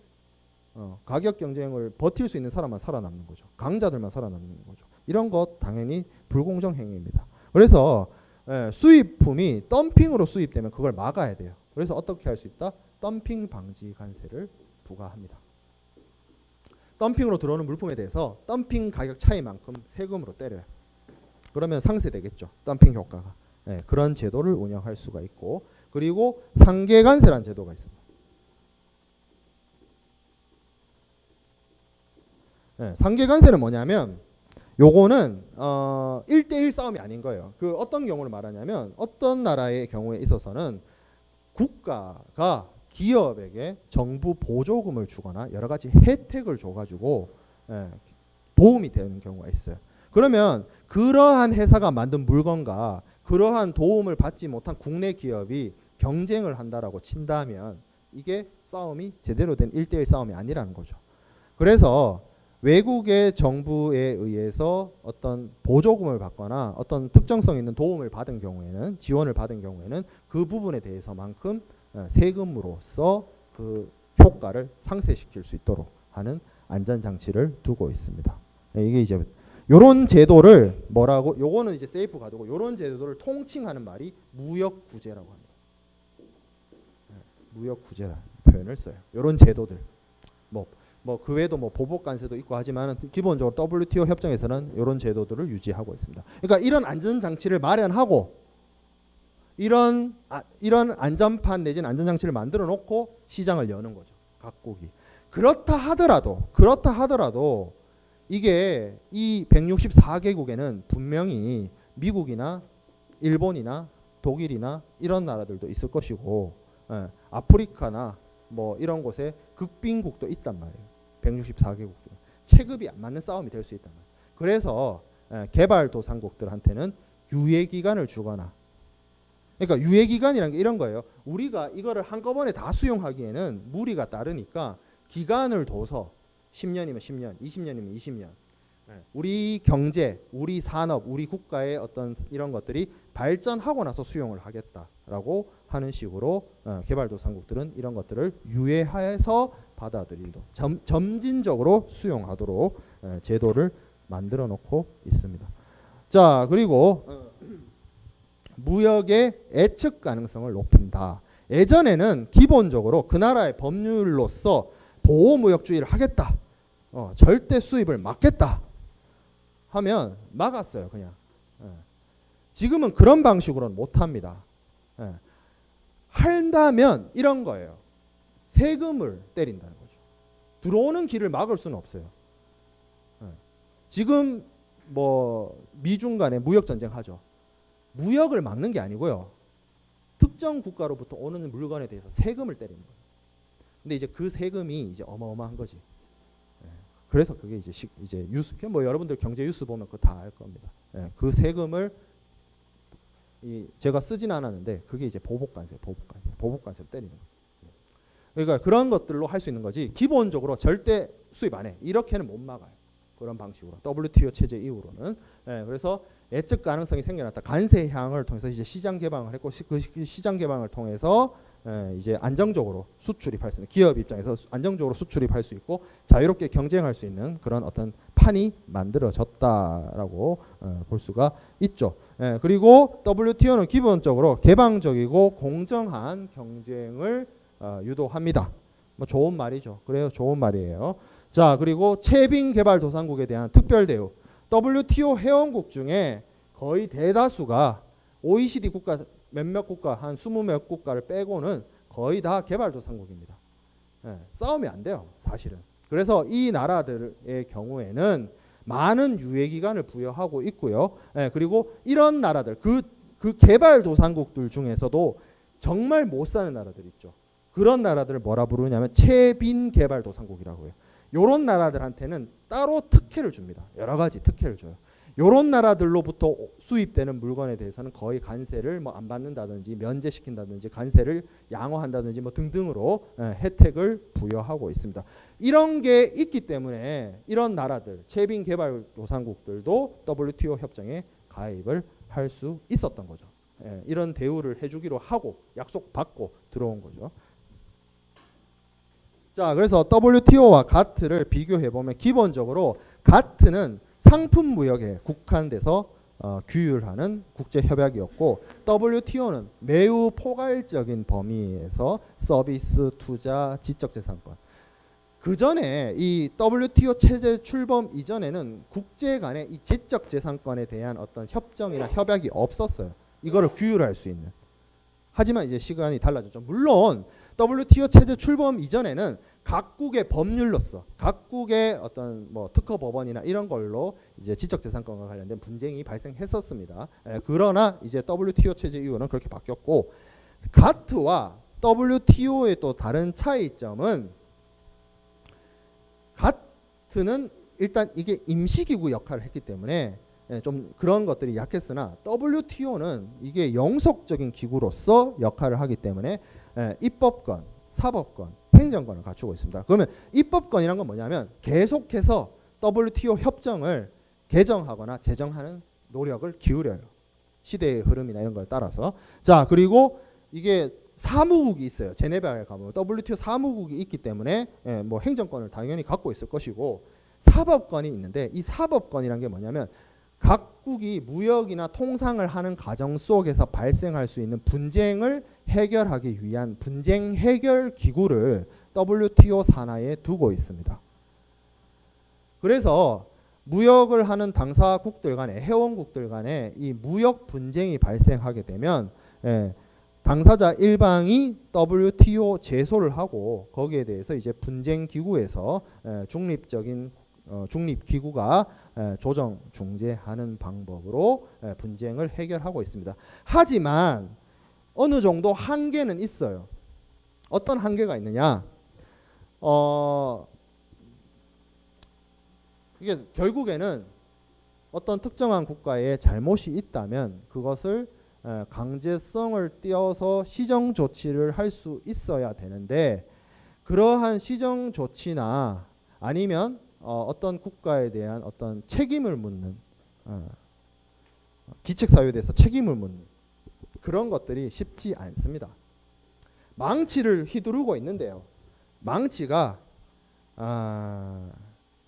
가격 경쟁을 버틸 수 있는 사람만 살아남는 거죠. 강자들만 살아남는 거죠. 이런 것 당연히 불공정 행위입니다. 그래서 수입품이 덤핑으로 수입되면 그걸 막아야 돼요. 그래서 어떻게 할 수 있다? 덤핑 방지 관세를 부과합니다. 덤핑으로 들어오는 물품에 대해서 덤핑 가격 차이만큼 세금으로 때려요. 그러면 상쇄되겠죠. 덤핑 효과가. 그런 제도를 운영할 수가 있고, 그리고 상계관세라는 제도가 있습니다. 상계관세는 뭐냐면 요거는 1대1 싸움이 아닌 거예요. 그 어떤 경우를 말하냐면 어떤 나라의 경우에 있어서는 국가가 기업에게 정부 보조금을 주거나 여러 가지 혜택을 줘가지고 도움이 되는 경우가 있어요. 그러면 그러한 회사가 만든 물건과 그러한 도움을 받지 못한 국내 기업이 경쟁을 한다라고 친다면 이게 싸움이 제대로 된 1대1 싸움이 아니라는 거죠. 그래서 외국의 정부에 의해서 어떤 보조금을 받거나 어떤 특정성 있는 도움을 받은 경우에는, 지원을 받은 경우에는 그 부분에 대해서만큼 세금으로서 그 효과를 상쇄시킬 수 있도록 하는 안전장치를 두고 있습니다. 이게 이제 요런 제도를 뭐라고, 요거는 이제 세이프 가드고, 요런 제도를 통칭하는 말이 무역구제라고 합니다. 무역구제라는 표현을 써요. 요런 제도들. 뭐 그 외에도 뭐 보복관세도 있고 하지만 기본적으로 WTO 협정에서는 이런 제도들을 유지하고 있습니다. 그러니까 이런 안전장치를 마련하고 이런 안전판 내지는 안전장치를 만들어 놓고 시장을 여는 거죠. 각국이. 그렇다 하더라도 이게 이 164개국에는 분명히 미국이나 일본이나 독일이나 이런 나라들도 있을 것이고 아프리카나 뭐 이런 곳에 극빈국도 있단 말이에요. 164개국 중 체급이 안 맞는 싸움이 될 수 있단 말이에요. 그래서 개발도상국들한테는 유예기간을 주거나, 그러니까 유예기간이라는 게 이런 거예요. 우리가 이거를 한꺼번에 다 수용하기에는 무리가 따르니까 기간을 둬서 10년이면 10년, 20년이면 20년. 우리 경제, 우리 산업, 우리 국가의 어떤 이런 것들이 발전하고 나서 수용을 하겠다라고 하는 식으로 개발도상국들은 이런 것들을 유예해서 받아들이도록 점진적으로 수용하도록 제도를 만들어 놓고 있습니다. 자, 그리고 무역의 예측 가능성을 높인다. 예전에는 기본적으로 그 나라의 법률로서 보호무역주의를 하겠다. 절대 수입을 막겠다. 하면 막았어요, 그냥. 지금은 그런 방식으로는 못합니다. 한다면 이런 거예요. 세금을 때린다는 거죠. 들어오는 길을 막을 수는 없어요. 지금 뭐 미중 간에 무역 전쟁 하죠. 무역을 막는 게 아니고요. 특정 국가로부터 오는 물건에 대해서 세금을 때리는 거예요. 근데 이제 그 세금이 이제 어마어마한 거지. 그래서 그게 이제 뉴스, 뭐 여러분들 경제 뉴스 보면 그거 다 알 겁니다. 그 세금을 제가 쓰진 않았는데 그게 이제 보복관세로 때리는 거예요. 그러니까 그런 것들로 할 수 있는 거지. 기본적으로 절대 수입 안 해. 이렇게는 못 막아요. 그런 방식으로 WTO 체제 이후로는. 그래서 예측 가능성이 생겨났다. 관세 향을 통해서 이제 시장 개방을 했고 그 시장 개방을 통해서 이제 안정적으로 수출입할 수 있는, 기업 입장에서 안정적으로 수출입할 수 있고 자유롭게 경쟁할 수 있는 그런 어떤 판이 만들어졌다라고 볼 수가 있죠. 그리고 WTO는 기본적으로 개방적이고 공정한 경쟁을 유도합니다. 뭐 좋은 말이죠. 그래요, 좋은 말이에요. 자, 그리고 채빈개발도상국에 대한 특별 대우. WTO 회원국 중에 거의 대다수가 OECD 국가 몇몇 국가, 한 20몇 국가를 빼고는 거의 다 개발도상국입니다. 싸우면 안 돼요, 사실은. 그래서 이 나라들의 경우에는 많은 유예기간을 부여하고 있고요. 그리고 이런 나라들, 그 개발도상국들 중에서도 정말 못 사는 나라들 있죠. 그런 나라들을 뭐라 부르냐면 채빈개발도상국이라고 해요. 요런 나라들한테는 따로 특혜를 줍니다. 여러 가지 특혜를 줘요. 요런 나라들로부터 수입되는 물건에 대해서는 거의 관세를 뭐 안 받는다든지 면제시킨다든지 관세를 양호한다든지 뭐 등등으로 혜택을 부여하고 있습니다. 이런 게 있기 때문에 이런 나라들, 채빈개발도상국들도 WTO 협정에 가입을 할 수 있었던 거죠. 이런 대우를 해주기로 하고 약속받고 들어온 거죠. 자, 그래서 WTO와 가트를 비교해보면 기본적으로 가트는 상품 무역에 국한돼서 규율하는 국제협약이었고 WTO는 매우 포괄적인 범위에서 서비스, 투자, 지적재산권. 그 전에 이 WTO 체제 출범 이전에는 국제 간의 이 지적재산권에 대한 어떤 협정이나 협약이 없었어요. 이거를 규율할 수 있는. 하지만 이제 시간이 달라졌죠. 물론 WTO 체제 출범 이전에는 각국의 법률로서 각국의 어떤 뭐 특허 법원이나 이런 걸로 이제 지적재산권과 관련된 분쟁이 발생했었습니다. 그러나 이제 WTO 체제 이후는 그렇게 바뀌었고 가트와 WTO의 또 다른 차이점은 가트는 일단 이게 임시기구 역할을 했기 때문에 좀 그런 것들이 약했으나 WTO는 이게 영속적인 기구로서 역할을 하기 때문에 입법권, 사법권, 행정권을 갖추고 있습니다. 그러면 입법권이란 건 뭐냐면 계속해서 WTO 협정을 개정하거나 제정하는 노력을 기울여요. 시대의 흐름이나 이런 걸 따라서. 자, 그리고 이게 사무국이 있어요. 제네바에 가면 WTO 사무국이 있기 때문에 뭐 행정권을 당연히 갖고 있을 것이고 사법권이 있는데 이 사법권이란 게 뭐냐면 각국이 무역이나 통상을 하는 과정 속에서 발생할 수 있는 분쟁을 해결하기 위한 분쟁 해결 기구를 WTO 산하에 두고 있습니다. 그래서 무역을 하는 당사국들 간에 회원국들 간에 이 무역 분쟁이 발생하게 되면 당사자 일방이 WTO 제소를 하고 거기에 대해서 이제 분쟁 기구에서 중립적인 중립기구가 조정, 중재하는 방법으로 분쟁을 해결하고 있습니다. 하지만 어느 정도 한계는 있어요. 어떤 한계가 있느냐? 이게 결국에는 어떤 특정한 국가에 잘못이 있다면 그것을 강제성을 띄어서 시정 조치를 할 수 있어야 되는데 그러한 시정 조치나 아니면 어떤 국가에 대한 어떤 책임을 묻는 기책 사유에 대해서 책임을 묻는 그런 것들이 쉽지 않습니다. 망치를 휘두르고 있는데요. 망치가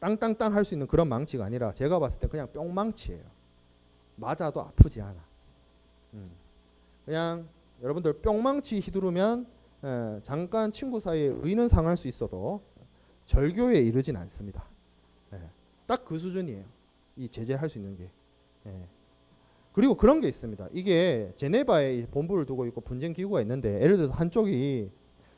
땅땅땅 할 수 있는 그런 망치가 아니라 제가 봤을 때 그냥 뿅망치예요. 맞아도 아프지 않아. 그냥 여러분들 뿅망치 휘두르면 잠깐 친구 사이에 의는 상할 수 있어도 절교에 이르진 않습니다. 딱 그 수준이에요. 이 제재할 수 있는 게. 그리고 그런 게 있습니다. 이게 제네바에 본부를 두고 있고 분쟁 기구가 있는데 예를 들어서 한쪽이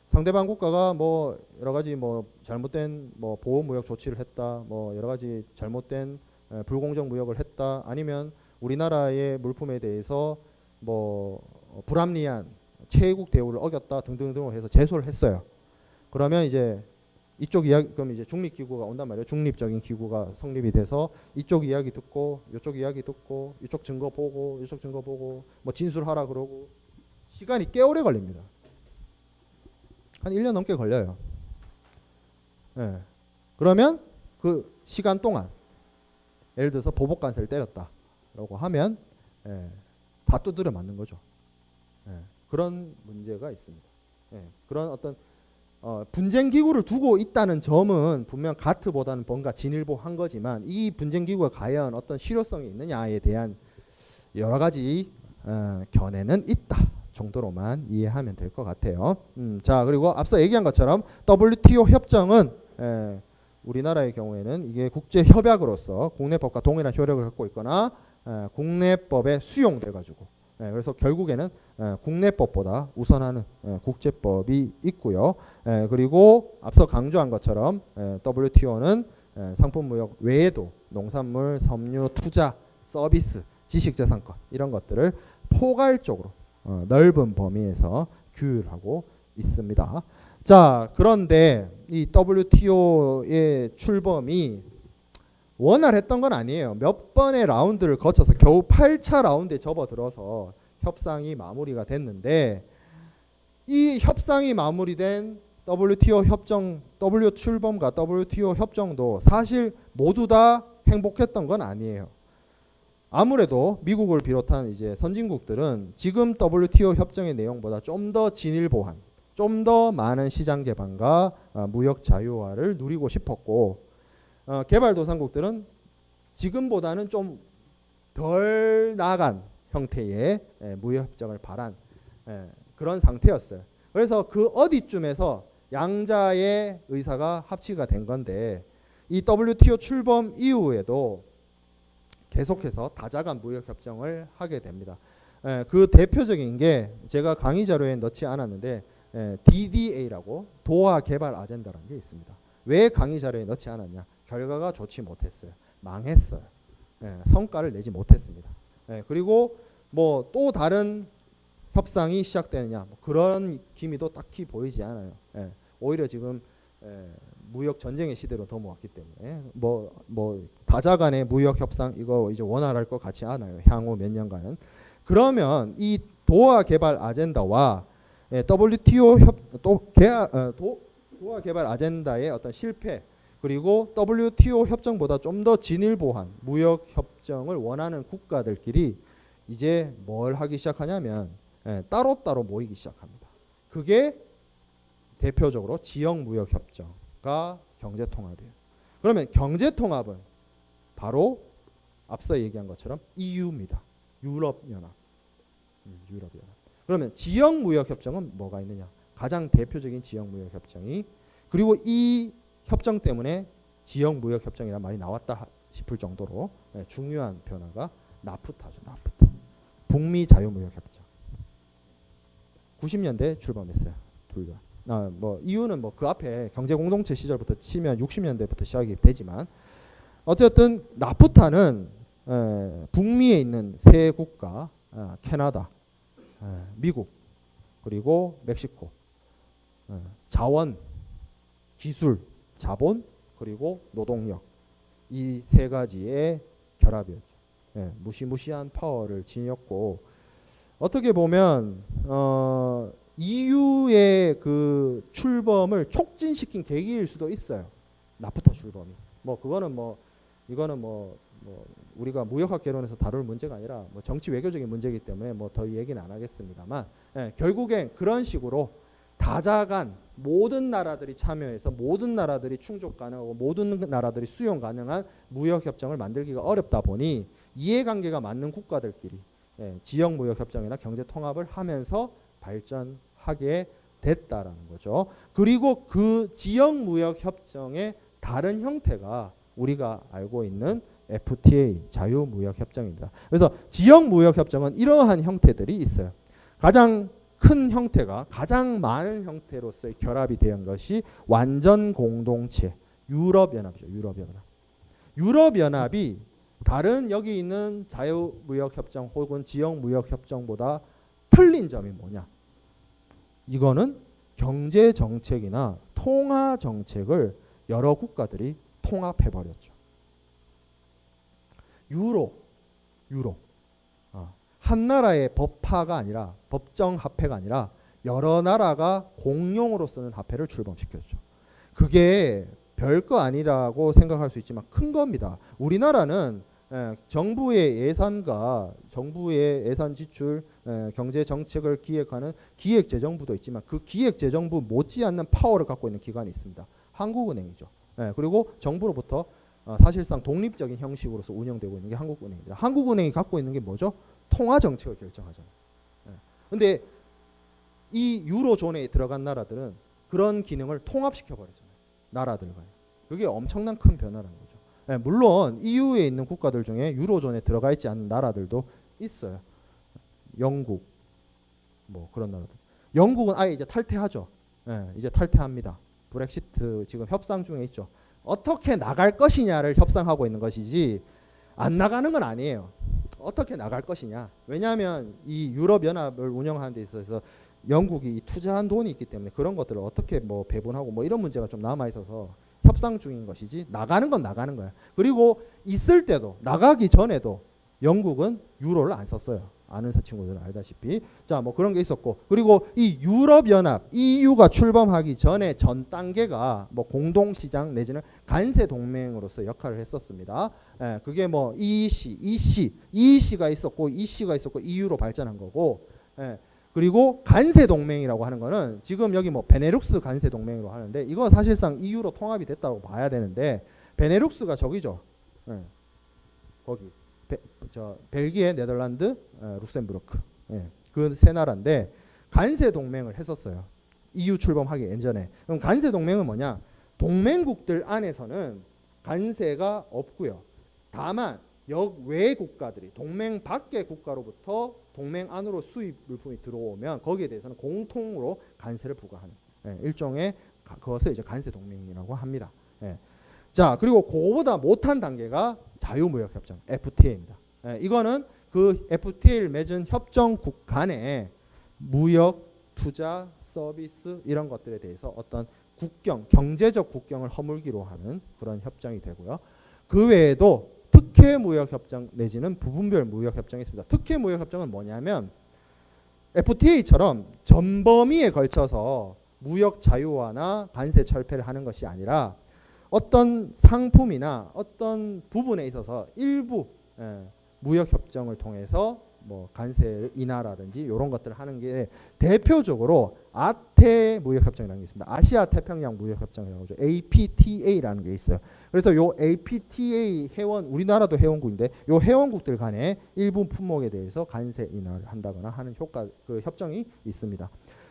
상대방 국가가 뭐 여러 가지 뭐 잘못된 뭐 보호 무역 조치를 했다, 뭐 여러 가지 잘못된 불공정 무역을 했다, 아니면 우리나라의 물품에 대해서 뭐 불합리한 채국 대우를 어겼다 등등등을 해서 제소를 했어요. 그러면 이제 이쪽 이야기 그럼 이제 중립 기구가 온단 말이에요. 중립적인 기구가 성립이 돼서 이쪽 이야기 듣고 이쪽 이야기 듣고 이쪽 증거 보고 이쪽 증거 보고 뭐 진술하라 그러고 시간이 꽤 오래 걸립니다. 한 1년 넘게 걸려요. 그러면 그 시간 동안 예를 들어서 보복 관세를 때렸다라고 하면 다 두드려 맞는 거죠. 그런 문제가 있습니다. 그런 어떤 분쟁 기구를 두고 있다는 점은 분명 가트보다는 뭔가 진일보한 거지만 이 분쟁 기구가 과연 어떤 실효성이 있느냐에 대한 여러 가지 견해는 있다 정도로만 이해하면 될 것 같아요. 자, 그리고 앞서 얘기한 것처럼 WTO 협정은 우리나라의 경우에는 이게 국제 협약으로서 국내법과 동일한 효력을 갖고 있거나 국내법에 수용돼 가지고 그래서 결국에는 국내법보다 우선하는 국제법이 있고요. 그리고 앞서 강조한 것처럼 WTO는 상품무역 외에도 농산물, 섬유, 투자, 서비스, 지식재산권 이런 것들을 포괄적으로 넓은 범위에서 규율하고 있습니다. 자, 그런데 이 WTO의 출범이 원활했던 건 아니에요. 몇 번의 라운드를 거쳐서 겨우 8차 라운드에 접어들어서 협상이 마무리가 됐는데 이 협상이 마무리된 WTO 협정, WTO 출범과 WTO 협정도 사실 모두 다 행복했던 건 아니에요. 아무래도 미국을 비롯한 이제 선진국들은 지금 WTO 협정의 내용보다 좀 더 진일보한, 좀 더 많은 시장 개방과 무역 자유화를 누리고 싶었고 개발도상국들은 지금보다는 좀 덜 나아간 형태의 무역협정을 바란 그런 상태였어요. 그래서 그 어디쯤에서 양자의 의사가 합치가 된 건데 이 WTO 출범 이후에도 계속해서 다자간 무역협정을 하게 됩니다. 그 대표적인 게 제가 강의 자료에 넣지 않았는데 DDA라고 도하 개발 아젠다라는 게 있습니다. 왜 강의 자료에 넣지 않았냐? 결과가 좋지 못했어요. 망했어요. 성과를 내지 못했습니다. 그리고 뭐 또 다른 협상이 시작되느냐 뭐 그런 기미도 딱히 보이지 않아요. 오히려 지금 무역 전쟁의 시대로 넘어왔기 때문에 뭐 다자간의 무역 협상 이거 이제 원활할 것 같지 않아요. 향후 몇 년간은. 그러면 이 도하 개발 아젠다와 WTO 도하 개발 아젠다의 어떤 실패 그리고 WTO 협정보다 좀 더 진일보한 무역 협정을 원하는 국가들끼리 이제 뭘 하기 시작하냐면 따로따로 모이기 시작합니다. 그게 대표적으로 지역무역협정과 경제통합이에요. 그러면 경제통합은 바로 앞서 얘기한 것처럼 EU입니다. 유럽연합. 그러면 지역무역협정은 뭐가 있느냐? 가장 대표적인 지역무역협정이 그리고 이 협정 때문에 지역무역협정이라는 말이 나왔다 싶을 정도로 중요한 변화가 나프타죠. 나프타. 북미 자유무역협정. 90년대 출범했어요. 둘 다. 뭐 이유는 뭐 그 앞에 경제공동체 시절부터 치면 60년대부터 시작이 되지만 어쨌든 나프타는 북미에 있는 세 국가 캐나다, 미국 그리고 멕시코 자원, 기술, 자본 그리고 노동력 이 세 가지의 결합이었죠. 무시무시한 파워를 지녔고 어떻게 보면 EU의 그 출범을 촉진시킨 계기일 수도 있어요. 나프타 출범이. 뭐 그거는 뭐 이거는 뭐 우리가 무역학 개론에서 다룰 문제가 아니라 뭐 정치 외교적인 문제이기 때문에 뭐 더 얘기는 안 하겠습니다만, 결국엔 그런 식으로 다자간 모든 나라들이 참여해서 모든 나라들이 충족 가능하고 모든 나라들이 수용 가능한 무역 협정을 만들기가 어렵다 보니 이해관계가 맞는 국가들끼리 지역 무역 협정이나 경제 통합을 하면서 발전하게 됐다라는 거죠. 그리고 그 지역 무역 협정의 다른 형태가 우리가 알고 있는 FTA 자유무역 협정입니다. 그래서 지역 무역 협정은 이러한 형태들이 있어요. 가장 큰 형태가 가장 많은 형태로서의 결합이 된 것이 완전 공동체 유럽연합이죠. 유럽연합이 다른 여기 있는 자유무역협정 혹은 지역무역협정보다 틀린 점이 뭐냐? 이거는 경제정책이나 통화정책을 여러 국가들이 통합해버렸죠. 유로. 한 나라의 법화가 아니라 법정 화폐가 아니라 여러 나라가 공용으로 쓰는 화폐를 출범시켰죠. 그게 별거 아니라고 생각할 수 있지만 큰 겁니다. 우리나라는 정부의 예산과 정부의 예산 지출, 경제 정책을 기획하는 기획재정부도 있지만 그 기획재정부 못지않는 파워를 갖고 있는 기관이 있습니다. 한국은행이죠. 그리고 정부로부터 사실상 독립적인 형식으로서 운영되고 있는 게 한국은행입니다. 한국은행이 갖고 있는 게 뭐죠? 통화 정책을 결정하잖아요. 근데 이 유로존에 들어간 나라들은 그런 기능을 통합시켜 버렸잖아요. 나라들 간에. 그게 엄청난 큰 변화라는 거죠. 물론 EU에 있는 국가들 중에 유로존에 들어가 있지 않는 나라들도 있어요. 영국 뭐 그런 나라들. 영국은 아예 이제 탈퇴하죠. 이제 탈퇴합니다. 브렉시트 지금 협상 중에 있죠. 어떻게 나갈 것이냐를 협상하고 있는 것이지 안 나가는 건 아니에요. 어떻게 나갈 것이냐. 왜냐하면 이 유럽연합을 운영하는 데 있어서 영국이 투자한 돈이 있기 때문에 그런 것들을 어떻게 뭐 배분하고 뭐 이런 문제가 좀 남아 있어서 협상 중인 것이지 나가는 건 나가는 거야. 그리고 있을 때도 나가기 전에도 영국은 유로를 안 썼어요. 아는 친구들은 알다시피. 자, 뭐 그런 게 있었고. 그리고 이 유럽연합 EU가 출범하기 전에 전 단계가 뭐 공동시장 내지는 간세 동맹으로서 역할을 했었습니다. 그게 뭐 EEC가 있었고 EU로 발전한 거고. 그리고 간세 동맹이라고 하는 거는 지금 여기 뭐 베네룩스 간세 동맹으로 하는데 이건 사실상 EU로 통합이 됐다고 봐야 되는데 베네룩스가 저기죠. 거기. 벨기에, 네덜란드, 룩셈부르크 그 세 나라인데 간세 동맹을 했었어요. EU 출범하기 예전에. 그럼 간세 동맹은 뭐냐? 동맹국들 안에서는 간세가 없고요. 다만 역외 국가들이 동맹 밖의 국가로부터 동맹 안으로 수입 물품이 들어오면 거기에 대해서는 공통으로 간세를 부과하는 일종의 그것을 이제 간세 동맹이라고 합니다. 자, 그리고 그거보다 못한 단계가 자유무역협정 FTA입니다. 이거는 그 FTA를 맺은 협정국 간의 무역, 투자, 서비스 이런 것들에 대해서 어떤 국경, 경제적 국경을 허물기로 하는 그런 협정이 되고요. 그 외에도 특혜무역협정 내지는 부분별 무역협정이 있습니다. 특혜무역협정은 뭐냐면 FTA처럼 전 범위에 걸쳐서 무역 자유화나 관세 철폐를 하는 것이 아니라 어떤 상품이나 어떤 부분에 있어서 일부 무역협정을 통해서 뭐 관세 인하라든지 이런 것들을 하는 게 대표적으로 아태 무역협정이라는 게 있습니다. 아시아 태평양 무역협정이라고 하죠. APTA라는 게 있어요. 그래서 요 APTA 회원 우리나라도 회원국인데 요 회원국들 간의 일부 품목에 대해서 관세 인하를 한다거나 하는 효과 그 협정이 있습니다.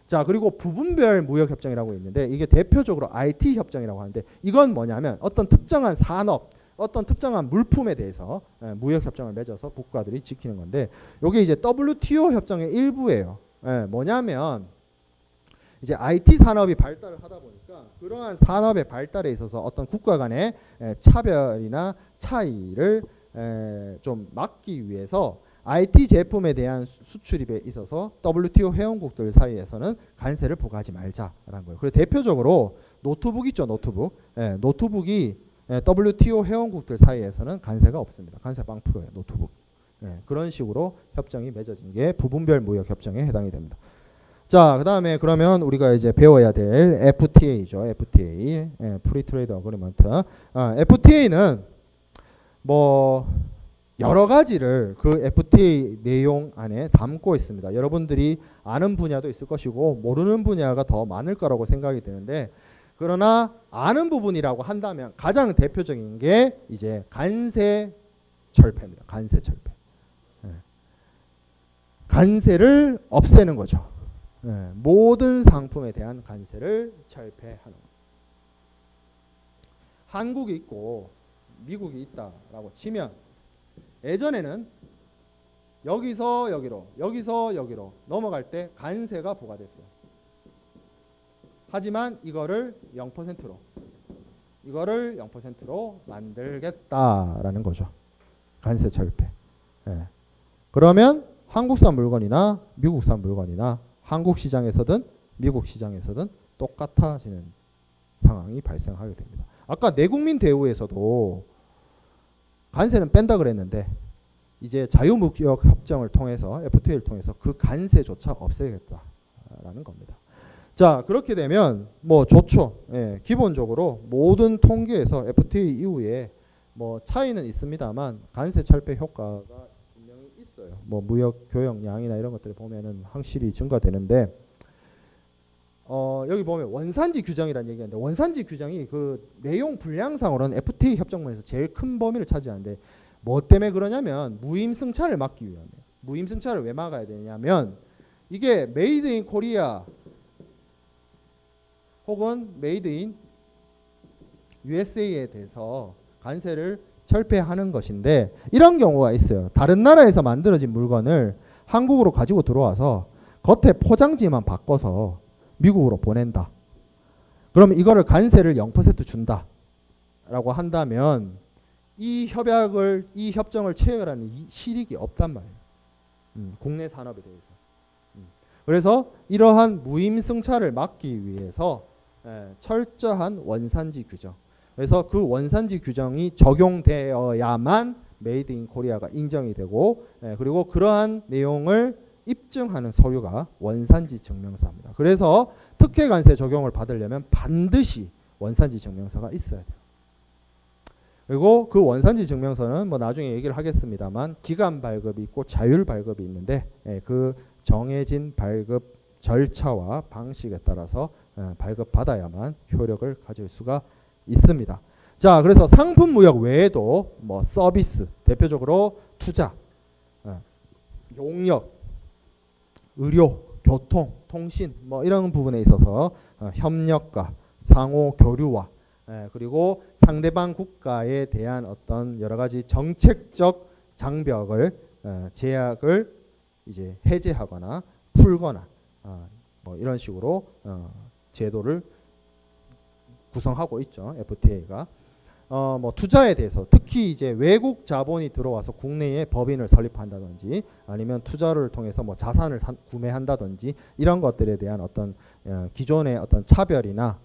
자, 그리고 부분별 무역협정이라고 있는데 이게 대표적으로 IT 협정이라고 하는데 이건 뭐냐면 어떤 특정한 산업, 어떤 특정한 물품에 대해서 무역협정을 맺어서 국가들이 지키는 건데 이게 이제 WTO 협정의 일부예요. 뭐냐면 이제 IT 산업이 발달을 하다 보니까 그러한 산업의 발달에 있어서 어떤 국가 간의 차별이나 차이를 좀 막기 위해서 IT 제품에 대한 수출입에 있어서 WTO 회원국들 사이에서는 관세를 부과하지 말자라는 거예요. 그래서 대표적으로 노트북 있죠, 노트북. 노트북이 WTO 회원국들 사이에서는 관세가 없습니다. 관세 0%예요, 노트북. 그런 식으로 협정이 맺어진 게 부분별 무역 협정에 해당이 됩니다. 자, 그 다음에 그러면 우리가 이제 배워야 될 FTA죠. FTA, Free Trade Agreement. FTA는 뭐 여러 가지를 그 FTA 내용 안에 담고 있습니다. 여러분들이 아는 분야도 있을 것이고 모르는 분야가 더 많을 거라고 생각이 드는데, 그러나 아는 부분이라고 한다면 가장 대표적인 게 이제 관세 철폐입니다. 관세 철폐. 관세를 없애는 거죠. 모든 상품에 대한 관세를 철폐하는 거예요. 한국이 있고 미국이 있다라고 치면 예전에는 여기서 여기로 여기서 여기로 넘어갈 때 관세가 부과됐어요. 하지만 이거를 0%로 만들겠다라는 거죠. 관세 철폐. 그러면 한국산 물건이나 미국산 물건이나 한국 시장에서든 미국 시장에서든 똑같아지는 상황이 발생하게 됩니다. 아까 내국민 대우에서도 관세는 뺀다 그랬는데 이제 자유무역 협정을 통해서 FTA를 통해서 그 관세조차 없애겠다라는 겁니다. 자, 그렇게 되면 뭐 좋죠. 기본적으로 모든 통계에서 FTA 이후에 뭐 차이는 있습니다만 관세 철폐 효과가 분명히 있어요. 뭐 무역 교역량이나 이런 것들을 보면은 확실히 증가되는데, 여기 보면 원산지 규정이라는 얘기인데, 원산지 규정이 그 내용 분량상으로는 FTA 협정문에서 제일 큰 범위를 차지하는데, 뭐 때문에 그러냐면 무임승차를 막기 위함이에요. 무임승차를 왜 막아야 되냐면 이게 메이드 인 코리아 혹은 메이드 인 USA에 대해서 관세를 철폐하는 것인데, 이런 경우가 있어요. 다른 나라에서 만들어진 물건을 한국으로 가지고 들어와서 겉에 포장지만 바꿔서 미국으로 보낸다. 그러면 이거를 관세를 0% 준다 라고 한다면 이 협정을 체결하는 실익이 없단 말이에요. 국내 산업에 대해서. 그래서 이러한 무임승차를 막기 위해서 철저한 원산지 규정. 그래서 그 원산지 규정이 적용되어야만 메이드 인 코리아가 인정이 되고, 그리고 그러한 내용을 입증하는 서류가 원산지 증명서입니다. 그래서 특혜 관세 적용을 받으려면 반드시 원산지 증명서가 있어야 돼요. 그리고 그 원산지 증명서는 뭐 나중에 얘기를 하겠습니다만 기간 발급이 있고 자율 발급이 있는데, 그 정해진 발급 절차와 방식에 따라서 발급받아야만 효력을 가질 수가 있습니다. 자, 그래서 상품 무역 외에도 뭐 서비스, 대표적으로 투자, 용역, 의료, 교통, 통신 뭐 이런 부분에 있어서 협력과 상호 교류와 그리고 상대방 국가에 대한 어떤 여러 가지 정책적 장벽을 제약을 이제 해제하거나 풀거나 뭐 이런 식으로 제도를 구성하고 있죠. FTA가. 뭐 투자에 대해서 특히 이제 외국 자본이 들어와서 국내에 법인을 설립한다든지 아니면 투자를 통해서 뭐 자산을 구매한다든지 이런 것들에 대한 어떤 기존의 어떤 차별이나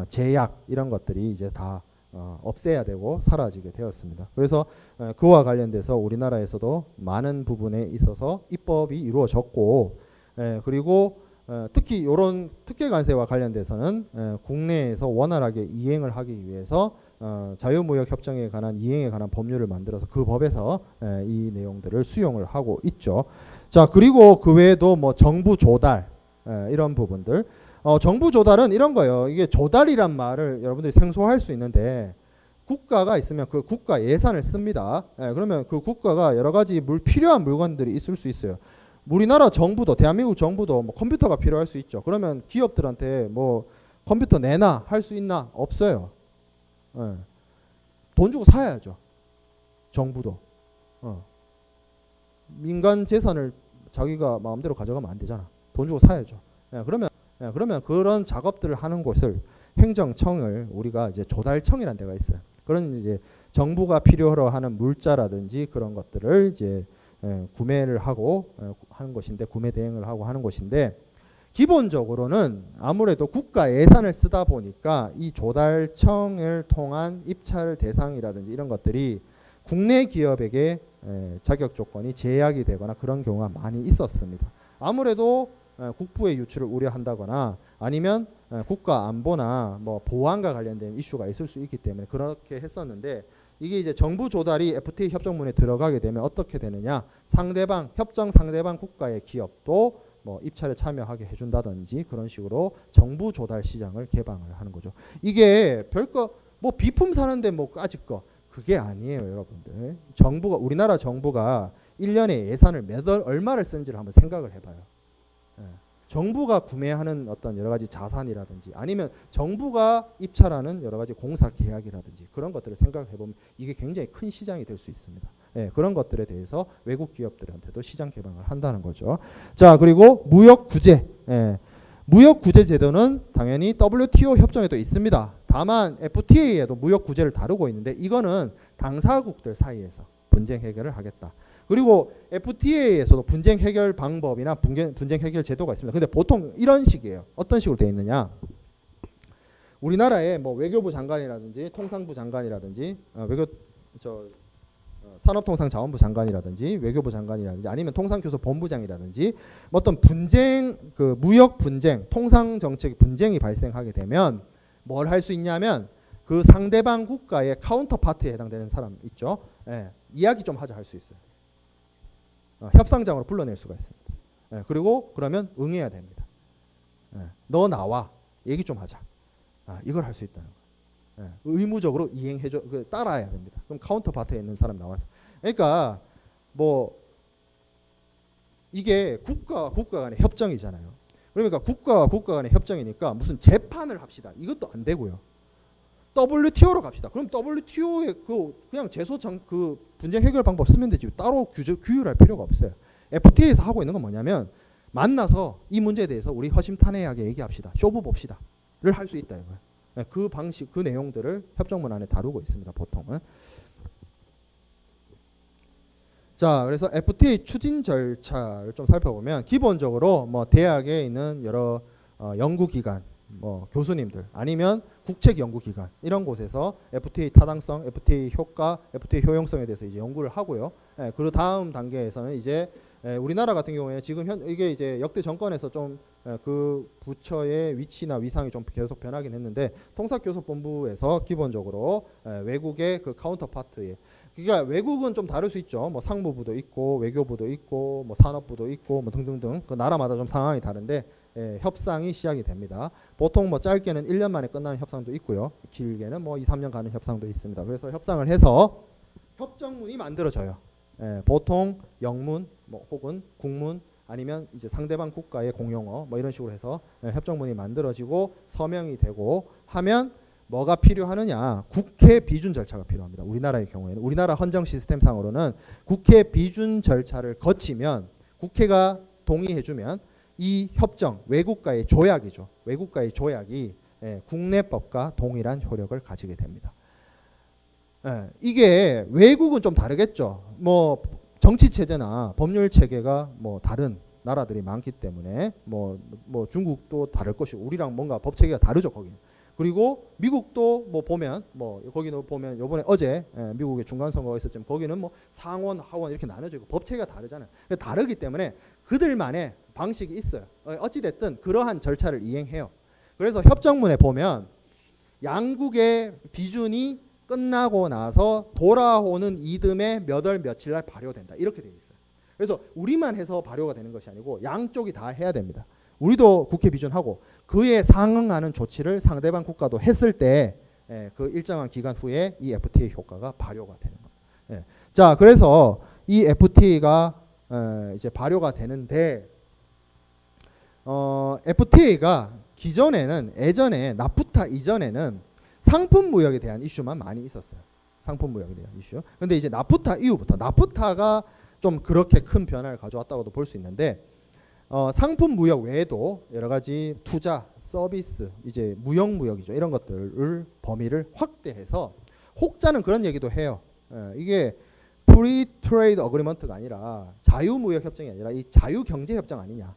제약 이런 것들이 이제 다 없애야 되고 사라지게 되었습니다. 그래서 그와 관련돼서 우리나라에서도 많은 부분에 있어서 입법이 이루어졌고, 그리고 특히 이런 특혜 관세와 관련돼서는 국내에서 원활하게 이행을 하기 위해서 자유무역 협정에 관한 이행에 관한 법률을 만들어서 그 법에서 이 내용들을 수용을 하고 있죠. 자, 그리고 그 외에도 뭐 정부 조달 이런 부분들. 정부 조달은 이런 거예요. 이게 조달이란 말을 여러분들이 생소할 수 있는데, 국가가 있으면 그 국가 예산을 씁니다. 그러면 그 국가가 여러 가지 필요한 물건들이 있을 수 있어요. 우리나라 정부도, 대한민국 정부도 뭐 컴퓨터가 필요할 수 있죠. 그러면 기업들한테 뭐 컴퓨터 내놔 할 수 있나? 없어요. 돈 주고 사야죠. 정부도. 민간 재산을 자기가 마음대로 가져가면 안 되잖아. 돈 주고 사야죠. 그러면 그런 작업들을 하는 곳을 행정청을 우리가 이제 조달청이라는 데가 있어요. 그런 이제 정부가 필요로 하는 물자라든지 그런 것들을 이제 구매를 하고 하는 것인데, 구매 대행을 하고 하는 것인데, 기본적으로는 아무래도 국가 예산을 쓰다 보니까 이 조달청을 통한 입찰 대상이라든지 이런 것들이 국내 기업에게 자격 조건이 제약이 되거나 그런 경우가 많이 있었습니다. 아무래도 국부의 유출을 우려한다거나 아니면 국가 안보나 뭐 보안과 관련된 이슈가 있을 수 있기 때문에 그렇게 했었는데 이게 이제 정부 조달이 FTA 협정문에 들어가게 되면 어떻게 되느냐? 상대방 협정 상대방 국가의 기업도 뭐 입찰에 참여하게 해준다든지 그런 식으로 정부 조달 시장을 개방을 하는 거죠. 이게 별거 뭐 비품 사는데 뭐 까짓 거 그게 아니에요, 여러분들. 정부가 우리나라 정부가 1년에 예산을 얼마를 쓰는지를 한번 생각을 해봐요. 예. 정부가 구매하는 어떤 여러 가지 자산이라든지 아니면 정부가 입찰하는 여러 가지 공사 계약이라든지 그런 것들을 생각해 보면 이게 굉장히 큰 시장이 될 수 있습니다. 예, 그런 것들에 대해서 외국 기업들한테도 시장 개방을 한다는 거죠. 자, 그리고 무역 구제. 예. 무역 구제 제도는 당연히 WTO 협정에도 있습니다. 다만 FTA에도 무역 구제를 다루고 있는데 이거는 당사국들 사이에서 분쟁 해결을 하겠다. 그리고 FTA에서도 분쟁 해결 방법이나 분쟁 해결 제도가 있습니다. 근데 보통 이런 식이에요. 어떤 식으로 되어 있느냐? 우리나라의 뭐 외교부 장관이라든지 통상부 장관이라든지 산업통상자원부 장관이라든지 외교부 장관이라든지 아니면 통상교섭본부장이라든지 어떤 분쟁 그 무역 분쟁 통상 정책 분쟁이 발생하게 되면 뭘 할 수 있냐면 그 상대방 국가의 카운터 파트에 해당되는 사람 있죠. 예, 이야기 좀 하자 할 수 있어요. 협상장으로 불러낼 수가 있습니다. 예, 그리고 그러면 응해야 됩니다. 예, 너 나와 얘기 좀 하자. 이걸 할 수 있다는 거예요. 예, 의무적으로 이행해줘 따라야 됩니다. 그럼 카운터 파트에 있는 사람 나와서 그러니까 뭐 이게 국가 간의 협정이잖아요. 그러니까 국가와 국가 간의 협정이니까 무슨 재판을 합시다. 이것도 안 되고요. WTO로 갑시다. 그럼 WTO에 그냥 그 분쟁 해결 방법 쓰면 되지 따로 규율할 필요가 없어요. FTA에서 하고 있는 건 뭐냐면 만나서 이 문제에 대해서 우리 허심탄회하게 얘기합시다. 쇼부 봅시다를 할 수 있다 이거예요. 그 방식, 그 내용들을 협정문 안에 다루고 있습니다. 보통은. 자, 그래서 FTA 추진 절차를 좀 살펴보면 기본적으로 뭐 대학에 있는 여러 연구기관, 뭐 교수님들 아니면 국책 연구기관 이런 곳에서 FTA 타당성, FTA 효과, FTA 효용성에 대해서 이제 연구를 하고요. 그 다음 단계에서는 이제 우리나라 같은 경우에 지금 이게 이제 역대 정권에서 좀 그 부처의 위치나 위상이 좀 계속 변하긴 했는데 통상교섭본부에서 기본적으로 외국의 그 카운터파트에 그러니까 외국은 좀 다를 수 있죠. 뭐 상무부도 있고 외교부도 있고 뭐 산업부도 있고 뭐 등등등 그 나라마다 좀 상황이 다른데 협상이 시작이 됩니다. 보통 뭐 짧게는 1년 만에 끝나는 협상도 있고요. 길게는 뭐 2, 3년 가는 협상도 있습니다. 그래서 협상을 해서 협정문이 만들어져요. 보통 영문 뭐 혹은 국문 아니면 이제 상대방 국가의 공용어 뭐 이런 식으로 해서 협정문이 만들어지고 서명이 되고 하면 뭐가 필요하느냐? 국회 비준 절차가 필요합니다. 우리나라의 경우에는 우리나라 헌정 시스템상으로는 국회 비준 절차를 거치면 국회가 동의해주면 이 협정 외국과의 조약이죠. 외국과의 조약이 국내법과 동일한 효력을 가지게 됩니다. 이게 외국은 좀 다르겠죠. 뭐 정치 체제나 법률 체계가 뭐 다른 나라들이 많기 때문에 뭐 중국도 다를 것이고 우리랑 뭔가 법 체계가 다르죠 거기는. 그리고 미국도 뭐 보면 뭐 거기는 보면 요번에 어제 미국의 중간 선거가 있었지만 거기는 뭐 상원 하원 이렇게 나눠져 있고 법 체계가 다르잖아요. 다르기 때문에 그들만의 방식이 있어요. 어찌 됐든 그러한 절차를 이행해요. 그래서 협정문에 보면 양국의 비준이 끝나고 나서 돌아오는 이듬해 몇 월 며칠 날 발효된다. 이렇게 되어 있어요. 그래서 우리만 해서 발효가 되는 것이 아니고 양쪽이 다 해야 됩니다. 우리도 국회 비준하고 그에 상응하는 조치를 상대방 국가도 했을 때 그 일정한 기간 후에 이 FTA 효과가 발효가 되는 거예요. 자, 그래서 이 FTA가 이제 발효가 되는데 FTA가 예전에 나프타 이전에는 상품 무역에 대한 이슈만 많이 있었어요. 상품 무역에 대한 이슈. 근데 이제 나프타 이후부터 나프타가 좀 그렇게 큰 변화를 가져왔다고도 볼 수 있는데 상품 무역 외에도 여러 가지 투자, 서비스, 이제 무역이죠. 이런 것들을 범위를 확대해서 혹자는 그런 얘기도 해요. 이게 프리 트레이드 어그리먼트가 아니라 자유무역 협정이 아니라 이 자유경제 협정 아니냐.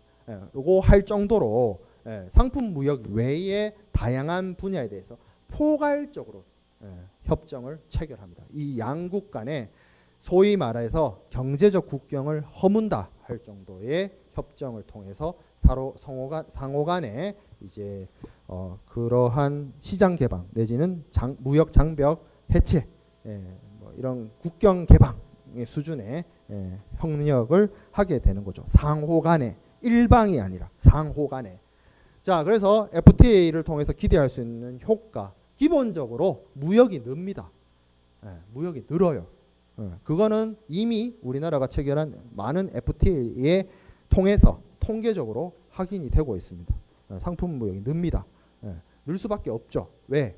요거 할 정도로 상품 무역 외의 다양한 분야에 대해서 포괄적으로 협정을 체결합니다. 이 양국 간에 소위 말해서 경제적 국경을 허문다 할 정도의 협정을 통해서 상호 간에 이제 그러한 시장 개방 내지는 무역 장벽 해체, 뭐 이런 국경 개방의 수준의 협력을 하게 되는 거죠. 상호 간에, 일방이 아니라 상호 간에. 자, 그래서 FTA를 통해서 기대할 수 있는 효과, 기본적으로 무역이 늡니다. 무역이 늘어요. 그거는 이미 우리나라가 체결한 많은 FTA에 통해서 통계적으로 확인이 되고 있습니다. 상품 무역이 늡니다. 늘 수밖에 없죠. 왜?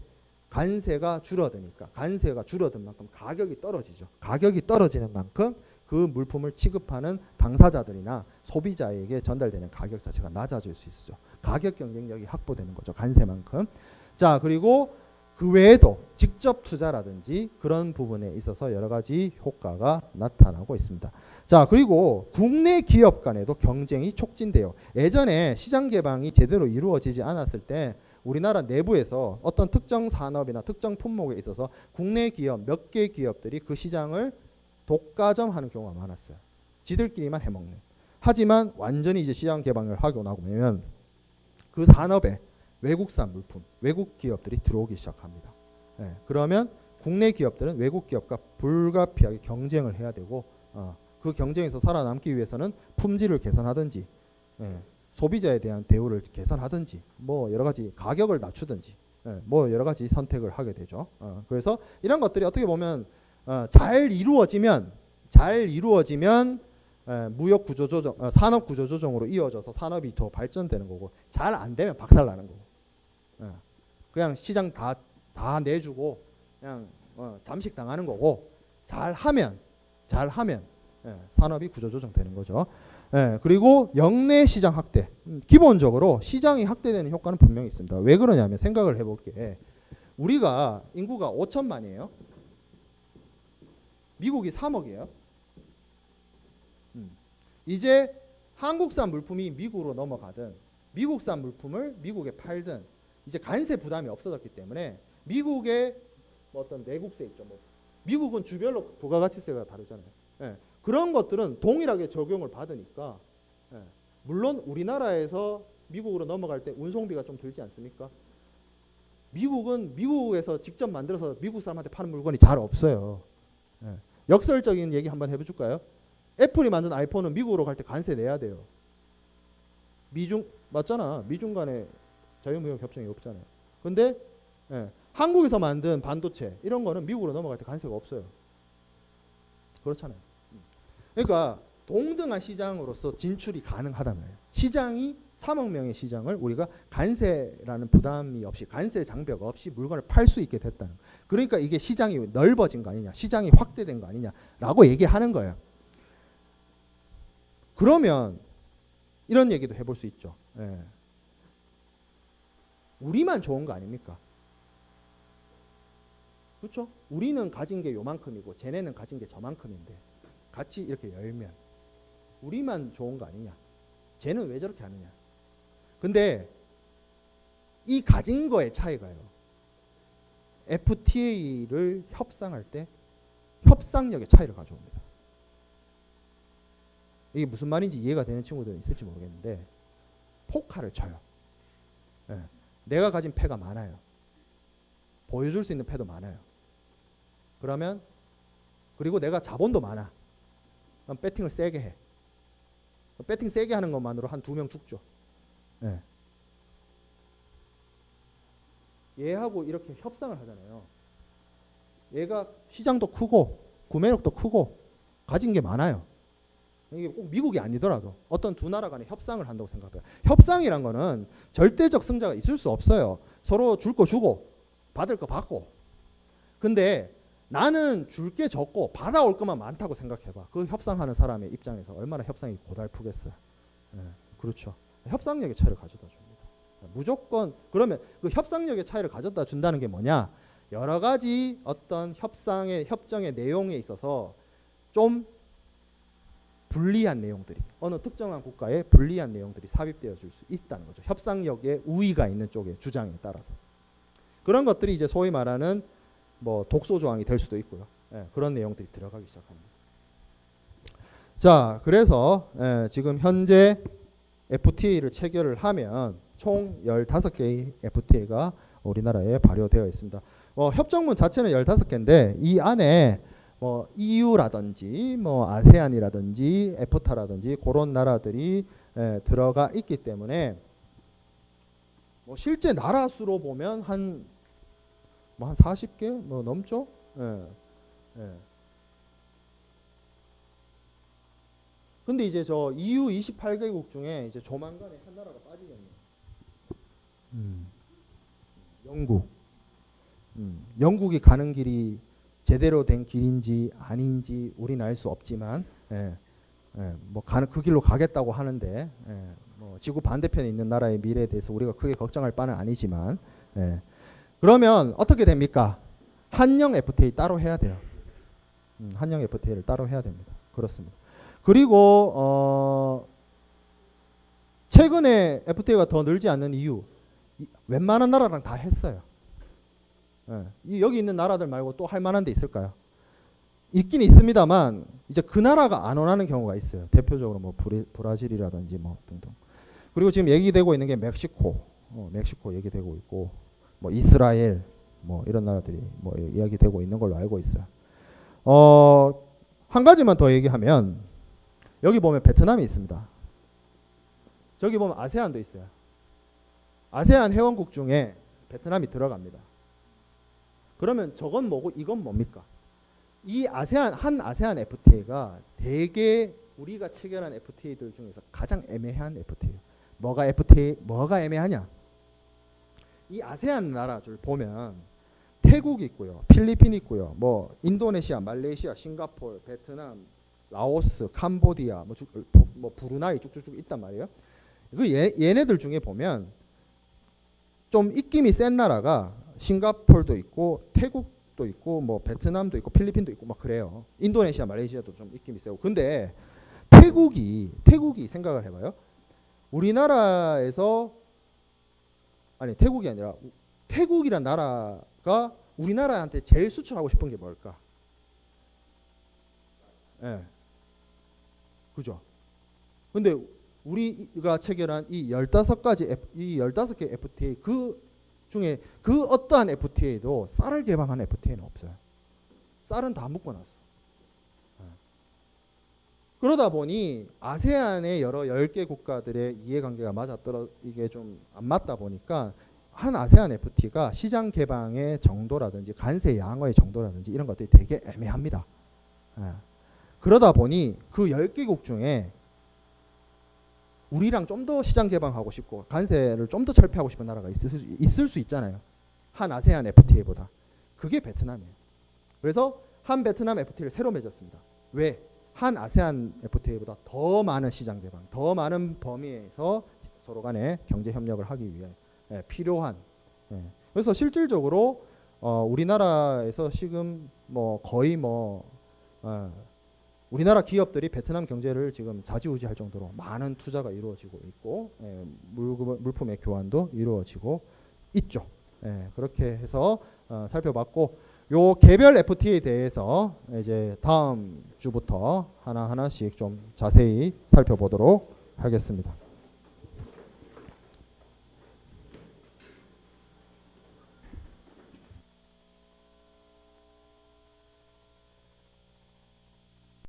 관세가 줄어드니까. 관세가 줄어든 만큼 가격이 떨어지죠. 가격이 떨어지는 만큼 그 물품을 취급하는 당사자들이나 소비자에게 전달되는 가격 자체가 낮아질 수 있죠. 가격 경쟁력이 확보되는 거죠. 관세만큼. 자, 그리고 그 외에도 직접 투자라든지 그런 부분에 있어서 여러 가지 효과가 나타나고 있습니다. 자, 그리고 국내 기업 간에도 경쟁이 촉진돼요. 예전에 시장 개방이 제대로 이루어지지 않았을 때 우리나라 내부에서 어떤 특정 산업이나 특정 품목에 있어서 국내 기업 몇 개 기업들이 그 시장을 독과점하는 경우가 많았어요. 지들끼리만 해먹는. 하지만 완전히 이제 시장 개방을 하고 나면 그 산업에 외국산 물품, 외국 기업들이 들어오기 시작합니다. 그러면 국내 기업들은 외국 기업과 불가피하게 경쟁을 해야 되고 그 경쟁에서 살아남기 위해서는 품질을 개선하든지 소비자에 대한 대우를 개선하든지 뭐 여러 가지 가격을 낮추든지 뭐 여러 가지 선택을 하게 되죠. 그래서 이런 것들이 어떻게 보면 잘 이루어지면 무역 구조 조정, 산업 구조 조정으로 이어져서 산업이 더 발전되는 거고 잘 안 되면 박살나는 거고 그냥 시장 다 내주고 그냥 잠식 당하는 거고 잘하면 산업이 구조 조정되는 거죠. 그리고 역내 시장 확대. 기본적으로 시장이 확대되는 효과는 분명히 있습니다. 왜 그러냐면 생각을 해볼게. 우리가 인구가 5천만이에요. 미국이 3억이에요. 이제 한국산 물품이 미국으로 넘어가든 미국산 물품을 미국에 팔든 이제 관세 부담이 없어졌기 때문에 미국의 뭐 어떤 내국세 있죠. 뭐 미국은 주별로 부가가치세가 다르잖아요. 그런 것들은 동일하게 적용을 받으니까 물론 우리나라에서 미국으로 넘어갈 때 운송비가 좀 들지 않습니까? 미국은 미국에서 직접 만들어서 미국 사람한테 파는 물건이 잘 없어요. 역설적인 얘기 한번 해볼까요? 애플이 만든 아이폰은 미국으로 갈 때 관세 내야 돼요. 미중 맞잖아. 미중 간에 자유무역 협정이 없잖아요. 근데 한국에서 만든 반도체 이런 거는 미국으로 넘어갈 때 관세가 없어요. 그렇잖아요. 그러니까 동등한 시장으로서 진출이 가능하단 말이에요. 시장이 3억 명의 시장을 우리가 관세라는 부담이 없이 관세 장벽 없이 물건을 팔 수 있게 됐다는 거예요. 그러니까 이게 시장이 넓어진 거 아니냐, 시장이 확대된 거 아니냐라고 얘기하는 거예요. 그러면 이런 얘기도 해볼 수 있죠. 우리만 좋은 거 아닙니까? 그렇죠? 우리는 가진 게 요만큼이고 쟤네는 가진 게 저만큼인데 같이 이렇게 열면 우리만 좋은 거 아니냐? 쟤는 왜 저렇게 하느냐? 근데 이 가진 거의 차이가요. FTA를 협상할 때 협상력의 차이를 가져옵니다. 이게 무슨 말인지 이해가 되는 친구들은 있을지 모르겠는데 포카를 쳐요. 내가 가진 패가 많아요. 보여줄 수 있는 패도 많아요. 그러면 그리고 내가 자본도 많아. 그럼 배팅을 세게 해. 배팅 세게 하는 것만으로 한 2명 죽죠. 얘하고 이렇게 협상을 하잖아요. 얘가 시장도 크고 구매력도 크고 가진 게 많아요. 이게 꼭 미국이 아니더라도 어떤 두 나라 간에 협상을 한다고 생각해요. 협상이란 거는 절대적 승자가 있을 수 없어요. 서로 줄 거 주고 받을 거 받고. 근데 나는 줄 게 적고 받아올 것만 많다고 생각해봐. 그 협상하는 사람의 입장에서 얼마나 협상이 고달프겠어요. 그렇죠. 협상력의 차이를 가져다 줍니다. 무조건 그러면 그 협상력의 차이를 가져다 준다는 게 뭐냐? 여러 가지 어떤 협정의 내용에 있어서 좀 불리한 내용들이 어느 특정한 국가에 불리한 내용들이 삽입되어 줄 수 있다는 거죠. 협상력에 우위가 있는 쪽의 주장에 따라서. 그런 것들이 이제 소위 말하는 뭐 독소 조항이 될 수도 있고요. 그런 내용들이 들어가기 시작합니다. 자, 그래서 지금 현재 FTA를 체결을 하면 총 15개의 FTA가 우리나라에 발효되어 있습니다. 협정문 자체는 15개인데 이 안에 뭐 EU라든지 뭐 아세안이라든지 에프타라든지 그런 나라들이 들어가 있기 때문에 뭐 실제 나라 수로 보면 한 40개 뭐 넘죠? 근데 이제 저 EU 28개국 중에 이제 조만간에 한 나라가 빠지겠네요. 영국. 영국이 가는 길이 제대로 된 길인지 아닌지 우리는 알 수 없지만, 뭐 가는 그 길로 가겠다고 하는데, 뭐 지구 반대편에 있는 나라의 미래에 대해서 우리가 크게 걱정할 바는 아니지만, 그러면 어떻게 됩니까? 한영 FTA 따로 해야 돼요. 한영 FTA를 따로 해야 됩니다. 그렇습니다. 그리고 최근에 FTA가 더 늘지 않는 이유, 웬만한 나라랑 다 했어요. 여기 있는 나라들 말고 또 할 만한 데 있을까요? 있긴 있습니다만 이제 그 나라가 안 원하는 경우가 있어요. 대표적으로 뭐 브라질이라든지 뭐 등등. 그리고 지금 얘기되고 있는 게 멕시코 얘기되고 있고 뭐 이스라엘 뭐 이런 나라들이 뭐 이야기되고 있는 걸로 알고 있어요. 한 가지만 더 얘기하면 여기 보면 베트남이 있습니다. 저기 보면 아세안도 있어요. 아세안 회원국 중에 베트남이 들어갑니다. 그러면 저건 뭐고 이건 뭡니까? 이 한 아세안 FTA가 대개 우리가 체결한 FTA들 중에서 가장 애매한 FTA예요. 뭐가 애매하냐? 이 아세안 나라들 보면 태국 있고요, 필리핀 있고요, 뭐 인도네시아, 말레이시아, 싱가포르, 베트남, 라오스, 캄보디아, 뭐 브루나이 쭉쭉쭉 있단 말이에요. 그 얘네들 중에 보면 좀 입김이 센 나라가 싱가포르도 있고 태국도 있고 뭐 베트남도 있고 필리핀도 있고 막 그래요. 인도네시아, 말레이시아도 좀 입김이 세고. 근데 태국이 생각을 해봐요. 우리나라에서 아니 태국이 아니라 태국이란 나라가 우리나라한테 제일 수출하고 싶은 게 뭘까? 그죠? 근데 우리가 체결한 이 15개 FTA 그 중에 그 어떠한 FTA도 쌀을 개방한 FTA는 없어요. 쌀은 다 묶어놨어. 그러다 보니 아세안의 여러 10개 국가들의 이해관계가 이게 좀 안 맞다 보니까 한 아세안 FTA가 시장 개방의 정도라든지 관세 양호의 정도라든지 이런 것들이 되게 애매합니다. 그러다 보니 그 10개국 중에 우리랑 좀 더 시장 개방하고 싶고 관세를 좀 더 철폐하고 싶은 나라가 있을 수 있잖아요. 한 아세안 FTA보다. 그게 베트남이에요. 그래서 한 베트남 FTA를 새로 맺었습니다. 왜? 한 아세안 FTA보다 더 많은 시장 개방, 더 많은 범위에서 서로 간에 경제 협력을 하기 위해 필요한. 그래서 실질적으로 우리나라에서 지금 뭐 거의 우리나라 기업들이 베트남 경제를 지금 좌지우지할 정도로 많은 투자가 이루어지고 있고 물품의 교환도 이루어지고 있죠. 그렇게 해서 살펴봤고 요 개별 FTA에 대해서 이제 다음 주부터 하나하나씩 좀 자세히 살펴보도록 하겠습니다.